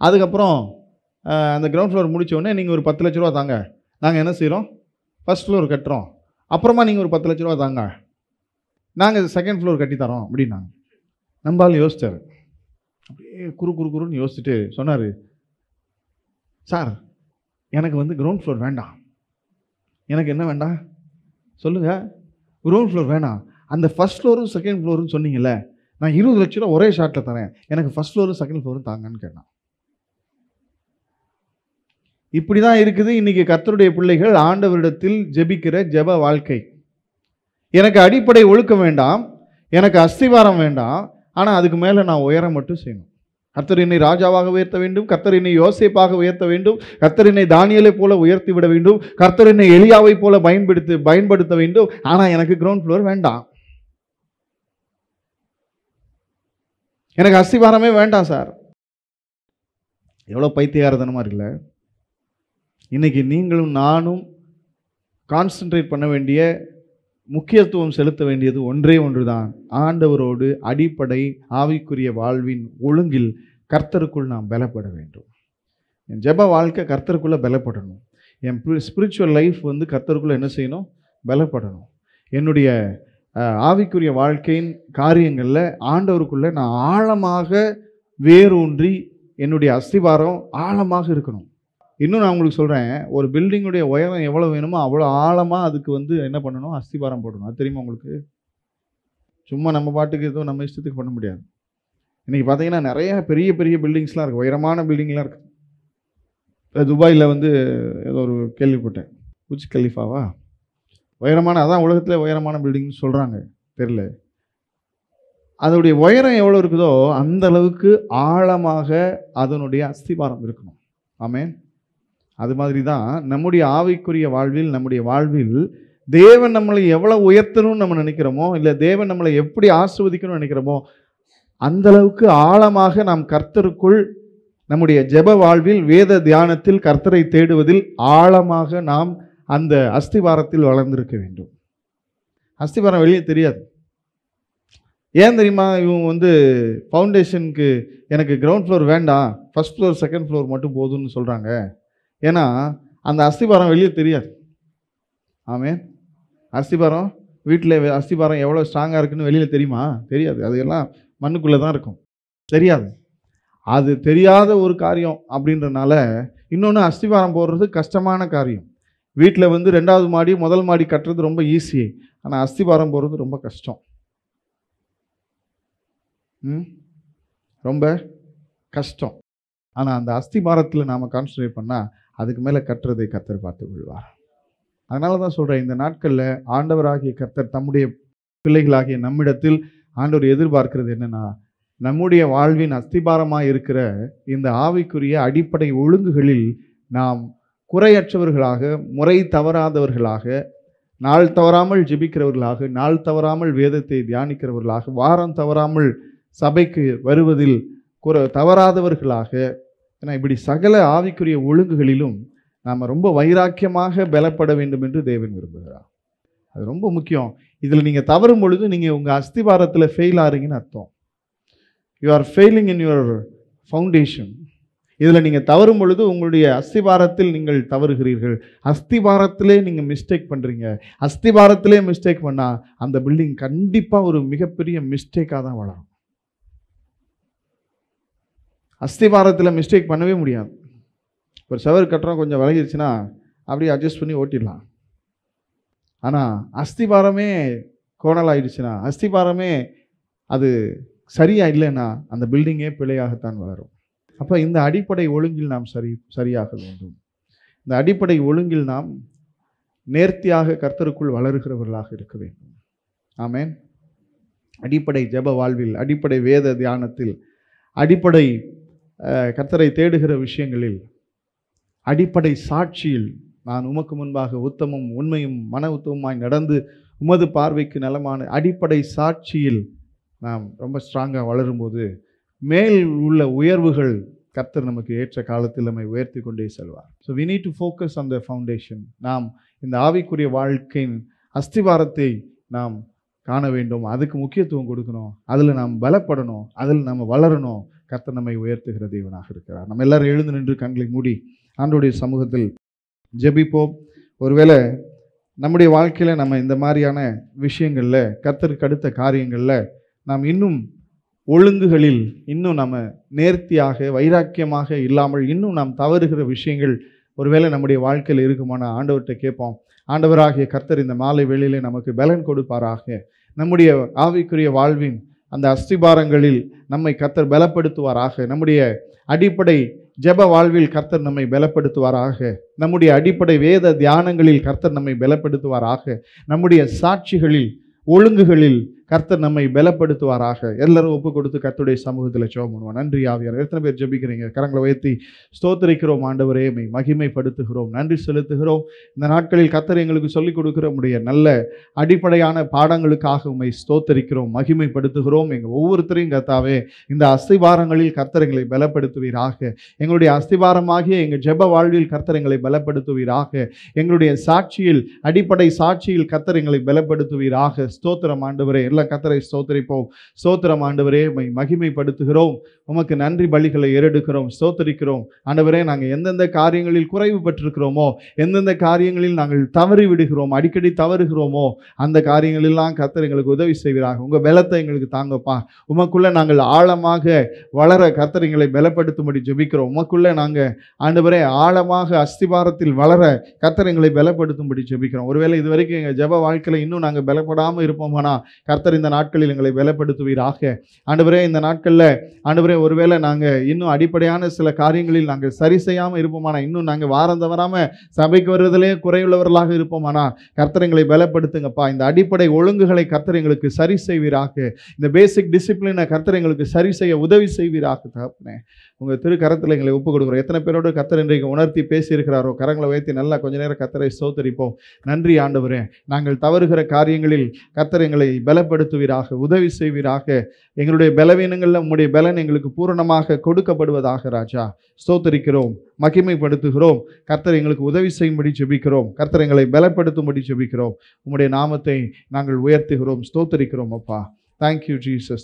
அதுக்கப்புறம் அந்த கிரவுண்ட் ஃப்ளோர் முடித்தோடனே நீங்கள் ஒரு 10 லட்ச ரூபா தாங்க, நாங்கள் என்ன செய்கிறோம், ஃபஸ்ட் ஃப்ளோர் கட்டுறோம், அப்புறமா நீங்கள் ஒரு 10 லட்ச ரூபா தாங்க, நாங்கள் செகண்ட் ஃப்ளோர் கட்டித்தரோம் அப்படின்னாங்க. நம்பால் யோசித்தார். அப்படியே குறுன்னு யோசிச்சுட்டு சொன்னார், சார் எனக்கு வந்து கிரவுண்ட் ஃப்ளோர் வேண்டாம். எனக்கு என்ன வேண்டாம் சொல்லுங்கள். கிரவுண்ட் ஃப்ளோர் வேணாம், அந்த ஃபஸ்ட் ஃப்ளோரும் செகண்ட் ஃப்ளோரும் சொன்னீங்கல்ல, நான் 20 லட்ச ரூபா ஒரே ஷாட்டில் தரேன், எனக்கு ஃபஸ்ட் ஃப்ளோரும் செகண்ட் ஃப்ளோரும் தாங்கன்னு கேட்டான். இப்படி தான் இருக்குது இன்றைக்கி கர்த்தருடைய பிள்ளைகள் ஆண்டவரிடத்தில் ஜெபிக்கிற ஜெப வாழ்க்கை. எனக்கு அடிப்படை ஒழுக்கம் வேண்டாம், எனக்கு அஸ்திவாரம் வேண்டாம், ஆனால் அதுக்கு மேலே நான் உயரம் மட்டும் செய்யணும். கர்த்தர் என்னை ராஜாவாக உயர்த்த வேண்டும், கர்த்தர் என்னை யோசேப்பாக உயர்த்த வேண்டும், கர்த்தர் என்னை தானியேலை போல உயர்த்தி விட வேண்டும், கர்த்தர் என்னை எலியாவை போல பயன்படுத்த வேண்டும், ஆனால் எனக்கு கிரவுண்ட் ஃப்ளோர் வேண்டாம், எனக்கு அஸ்திவாரமே வேண்டாம் சார். எவ்வளோ பைத்தியகாரத்தனமாக இருக்குல்ல. இன்னைக்கு நீங்களும் நானும் கான்சென்ட்ரேட் பண்ண வேண்டிய, முக்கியத்துவம் செலுத்த வேண்டியது ஒன்றே ஒன்று தான். ஆண்டவரோடு அடிப்படை ஆவிக்குரிய வாழ்வின் ஒழுங்கில் கர்த்தருக்குள் நாம் பலப்பட வேண்டும். என் ஜெப வாழ்க்கை கர்த்தருக்குள்ளே பலப்படணும். என் ஸ்பிரிச்சுவல் லைஃப் வந்து கர்த்தருக்குள்ளே என்ன செய்யணும், பலப்படணும். என்னுடைய ஆவிக்குரிய வாழ்க்கையின் காரியங்களில் ஆண்டவருக்குள்ளே நான் ஆழமாக வேரூன்றி என்னுடைய அஸ்திவாரம் ஆழமாக இருக்கணும். இன்னும் நான் உங்களுக்கு சொல்கிறேன், ஒரு பில்டிங்குடைய உயரம் எவ்வளோ வேணுமோ அவ்வளோ ஆழமாக அதுக்கு வந்து என்ன பண்ணணும், அஸ்திவாரம் போடணும். அது தெரியுமா உங்களுக்கு? சும்மா நம்ம பாட்டுக்கு எதுவும் நம்ம இஷ்டத்துக்கு பண்ண முடியாது. இன்றைக்கி பார்த்தீங்கன்னா நிறைய பெரிய பெரிய பில்டிங்ஸ்லாம் இருக்குது, உயரமான பில்டிங்லாம் இருக்குது. துபாயில் வந்து ஏதோ ஒரு கேள்விப்பட்டேன், புஜ் கலிஃபாவா, உயரமான, அதான் உலகத்தில் உயரமான பில்டிங்னு சொல்கிறாங்க, தெரில. அதனுடைய உயரம் எவ்வளோ இருக்குதோ அந்த அளவுக்கு ஆழமாக அதனுடைய அஸ்திவாரம் இருக்கணும். ஆமென். அது மாதிரி தான் நம்முடைய ஆவிக்குரிய வாழ்வில், நம்முடைய வாழ்வில் தேவன் நம்மளை எவ்வளோ உயர்த்தணும்னு நம்ம நினைக்கிறோமோ, இல்லை தேவன் நம்மளை எப்படி ஆசீர்வதிக்கணும்னு நினைக்கிறோமோ, அந்த அளவுக்கு ஆழமாக நாம் கர்த்தருக்குள் நம்முடைய ஜெப வாழ்வில், வேத தியானத்தில், கர்த்தரை தேடுவதில் ஆழமாக நாம் அந்த அஸ்திவாரத்தில் வளர்ந்திருக்க வேண்டும். அஸ்திவாரம் வெளியே தெரியாது. ஏன் தெரியுமா? இவங்க வந்து ஃபவுண்டேஷனுக்கு எனக்கு கிரவுண்ட் ஃப்ளோர் வேண்டாம், ஃபஸ்ட் ஃப்ளோர் செகண்ட் ஃப்ளோர் மட்டும் போதும்னு சொல்கிறாங்க. ஏன்னா அந்த அஸ்திவாரம் வெளியே தெரியாது. ஆமென். அஸ்திவாரம் வீட்டில் அஸ்திவாரம் எவ்வளோ ஸ்ட்ராங்காக இருக்குன்னு வெளியில் தெரியுமா? தெரியாது. அதையெல்லாம் மண்ணுக்குள்ளே தான் இருக்கும், தெரியாது. அது தெரியாத ஒரு காரியம் அப்படின்றனால இன்னொன்று, அஸ்திவாரம் போடுறது கஷ்டமான காரியம். வீட்டில் வந்து 2வது மாடி 1 மாடி கட்டுறது ரொம்ப ஈஸி, ஆனால் அஸ்திவாரம் போடுறது ரொம்ப கஷ்டம். ரொம்ப கஷ்டம். ஆனால் அந்த அஸ்திவாரத்தில் நாம் கான்சன்ட்ரேட் பண்ணால் அதுக்கு மேலே கட்டுறதை கர்த்தர் பார்த்து கொள்வார். அதனால தான் சொல்கிறேன், இந்த நாட்களில் ஆண்டவராகிய கர்த்தர் தம்முடைய பிள்ளைகளாகிய நம்மிடத்தில் ஆண்டவர் எதிர்பார்க்கிறது என்னென்னா, நம்முடைய வாழ்வின் அஸ்திபாரமாக இருக்கிற இந்த ஆவிக்குரிய அடிப்படை ஒழுங்குகளில் நாம் குறையற்றவர்களாக, முறை தவறாதவர்களாக, நாள் தவறாமல் ஜெபிக்கிறவர்களாக, நாள் தவறாமல் வேதத்தை தியானிக்கிறவர்களாக, வாரம் தவறாமல் சபைக்கு வருவதில் தவறாதவர்களாக, ஏன்னா இப்படி சகல ஆவிக்குரிய ஒழுங்குகளிலும் நாம் ரொம்ப வைராக்கியமாக பலப்பட வேண்டும் என்று தேவன் விரும்புகிறார். அது ரொம்ப முக்கியம். இதில் நீங்கள் தவறும் பொழுது நீங்கள் உங்கள் அஸ்திவாரத்தில் ஃபெயில் ஆகிறீங்கன்னு அர்த்தம். You are failing in your foundation. இதில் நீங்கள் தவறும் பொழுது உங்களுடைய அஸ்திவாரத்தில் நீங்கள் தவறுகிறீர்கள். அஸ்திவாரத்திலே நீங்கள் மிஸ்டேக் பண்ணுறீங்க. அஸ்திவாரத்திலே மிஸ்டேக் பண்ணால் அந்த பில்டிங் கண்டிப்பாக ஒரு மிகப்பெரிய மிஸ்டேக்காக தான் வளரும். அஸ்திவாரத்தில் மிஸ்டேக் பண்ணவே முடியாது. ஒரு சவர் கட்டுறோம், கொஞ்சம் விலகிடுச்சுன்னா அப்படியே அட்ஜஸ்ட் பண்ணி ஓட்டிடலாம். ஆனால் அஸ்திவாரமே கோணல் ஆயிடுச்சுன்னா, அஸ்திவாரமே அது சரியாக இல்லைன்னா அந்த பில்டிங்கே பிழையாகத்தான் வளரும். அப்போ இந்த அடிப்படை ஒழுங்கில் நாம் சரியாக வேண்டும். இந்த அடிப்படை ஒழுங்கில் நாம் நேர்த்தியாக கர்த்தருக்குள் வளருகிறவர்களாக இருக்க வேண்டும். ஆமென். அடிப்படை ஜெப வாழ்வில், அடிப்படை வேத தியானத்தில், அடிப்படை கர்த்தரை தேடுகிற விஷயங்களில், அடிப்படை சாட்சியில், நான் உமக்கு முன்பாக உத்தமும் உண்மையும் மன உத்தமுமாய் நடந்து உமது பார்வைக்கு நலமான அடிப்படை சாட்சியில் நாம் ரொம்ப ஸ்ட்ராங்காக வளரும்போது மேல் உள்ள உயர்வுகள் கர்த்தர் நமக்கு ஏற்ற காலத்தில் நம்மை உயர்த்தி கொண்டே செல்வார். So we need to focus on the foundation. நாம் இந்த ஆவிக்குரிய வாழ்க்கையின் அஸ்திவாரத்தை நாம் காண வேண்டும். அதுக்கு முக்கியத்துவம் கொடுக்கணும். அதில் நாம் பலப்படணும். அதில் நம்ம வளரணும். கர்த்தர் நம்மை உயர்த்துகிற தேவனாக இருக்கிறார். நம்ம எல்லாரும் எழுந்து நின்று கண்களை மூடி ஆண்டவருடைய சமூகத்தில் ஜெபிப்போம். ஒருவேளை நம்முடைய வாழ்க்கையில் நம்ம இந்த மாதிரியான விஷயங்களில், கர்த்தருக்கு அடுத்த காரியங்களில் நாம் இன்னும் ஒழுங்குகளில் இன்னும் நம்ம நேர்த்தியாக வைராக்கியமாக இல்லாமல் இன்னும் நாம் தவறுகிற விஷயங்கள் ஒருவேளை நம்முடைய வாழ்க்கையில் இருக்குமானா ஆண்டவர்கிட்ட கேட்போம். ஆண்டவராகிய கர்த்தர் இந்த மாலை வேளையிலே நமக்கு பலன் கொடுப்பாராக. நம்முடைய ஆவிக்குரிய வாழ்வின் அந்த அஸ்திபாரங்களில் நம்மை கர்த்தர் பலப்படுத்துவாராக. நம்முடைய அடிப்படை ஜெப வாழ்வில் கர்த்தர் நம்மை பலப்படுத்துவாராக. நம்முடைய அடிப்படை வேத தியானங்களில் கர்த்தர் நம்மை பலப்படுத்துவாராக. நம்முடைய சாட்சிகளில், ஒழுங்குகளில் கர்த்தர் நம்மை பலப்படுத்துவாராக. எல்லாரும் ஒப்பு கொடுத்து கர்த்தருடைய சமூகத்தில் ஜெபம் பண்ணுவோம். நன்றி ஆவியார். எத்தனை பேர் ஜெபிக்கிறீங்க? கரங்களை உயர்த்தி ஸ்தோத்திரிக்கிறோம். ஆண்டவரே, மை மகிமைப்படுத்துகிறோம், நன்றி செலுத்துகிறோம். இந்த நாட்களில் கர்த்தர் எங்களுக்கு சொல்லிக் கொடுக்கிற உடைய நல்ல அடிப்படையான பாடங்களுக்காக உம்மை ஸ்தோத்திரிக்கிறோம், மகிமைப்படுத்துகிறோம். எங்கள் ஒவ்வொருத்தரையும் கர்த்தாவே இந்த அஸ்திவாரங்களில் கர்த்தர் எங்களை பலப்படுத்துவீராக. எங்களுடைய அஸ்திவாரமாகிய எங்கள் ஜெப வாழ்வில் கர்த்தர் எங்களை பலப்படுத்துவீராக. எங்களுடைய சாட்சியில், அடிப்படை சாட்சியில் கர்த்தர் எங்களை பலப்படுத்துவீராக. ஸ்தோத்திரம் ஆண்டவரே. எல்லாம் கர்த்தரை ஸ்தோத்திரிப்போம். ஸ்தோத்திரம் ஆண்டவரே, மகிமைப்படுத்துகிறோம். உமக்கு நன்றி பலிகளை ஏறெடுக்கிறோம், ஸ்தோத்திரிக்கிறோம். ஆண்டவரே, நாங்கள் எந்தெந்த காரியங்களில் குறைவு பெற்றிருக்கிறோமோ, எந்தெந்த காரியங்களில் நாங்கள் தவறி விடுகிறோம், அடிக்கடி தவறுகிறோமோ, அந்த காரியங்களெல்லாம் கர்த்தர் எங்களுக்கு உதவி செய்வீராக. உங்கள் பலத்தை எங்களுக்கு தாங்கப்பா. உமக்குள்ளே நாங்கள் ஆழமாக வளர கர்த்தர் எங்களை பலப்படுத்தும்படி ஜெபிக்கிறோம். உமக்குள்ளே நாங்கள் ஆண்டவரே ஆழமாக அஸ்திவாரத்தில் வளர கர்த்தர் எங்களை பலப்படுத்தும்படி ஜெபிக்கிறோம். ஒருவேளை இதுவரைக்கும் எங்கள் ஜெப வாழ்க்கையில் இன்னும் நாங்கள் பலப்படாமல் இருப்போமானா கர்த்தர் இந்த நாட்களில் எங்களை பலப்படுத்துவீராக. ஆண்டவரே, இந்த நாட்களில் ஆண்டவரே ஒருவேளை நாங்கள் இன்னும் அடிப்படையான சில காரியங்களில் நாங்கள் சரி செய்யாமல் இருப்போமானா, இன்னும் நாங்கள் வாரம் தவறாமல் சபைக்கு வருவதிலே குறைவுள்ளவர்களாக இருப்போமானா கர்த்தர் எங்களை பலப்படுத்துங்கப்பா. இந்த அடிப்படை ஒழுங்குகளை கர்த்தர் எங்களுக்கு சரி செய்வீராக. இந்த பேசிக் டிசிப்ளினை கர்த்தர் எங்களுக்கு சரி செய்ய உதவி செய்வீராக. தகப்பனே, உங்கள் திருக்கரத்தில் எங்களை ஒப்பு கொடுக்குறோம். எத்தனை பேரோடு கர்த்தர் இன்றைக்கு உணர்த்தி பேசியிருக்கிறாரோ கரங்களை வைத்து நல்லா கொஞ்ச நேரம் கர்த்தரை ஸ்தோத்திரிப்போம். நன்றி ஆண்டவரே. நாங்கள் தவறுகிற காரியங்களில் கர்த்தர் எங்களை பலப்படுத்துவீராக, உதவி செய்வீராக. எங்களுடைய பலவீனங்களில் உம்முடைய பலன் எங்களுக்கு பூரணமாக கொடுக்கப்படுவதாக ராஜா. ஸ்தோத்திரிக்கிறோம், மகிமைப்படுத்துகிறோம். கர்த்தர் எங்களுக்கு உதவி செய்யும்படி ஜெபிக்கிறோம். கர்த்தர் எங்களை பலப்படுத்தும்படி ஜெபிக்கிறோம். உம்முடைய நாமத்தை நாங்கள் உயர்த்துகிறோம், ஸ்தோத்திரிக்கிறோம் அப்பா. Thank you Jesus.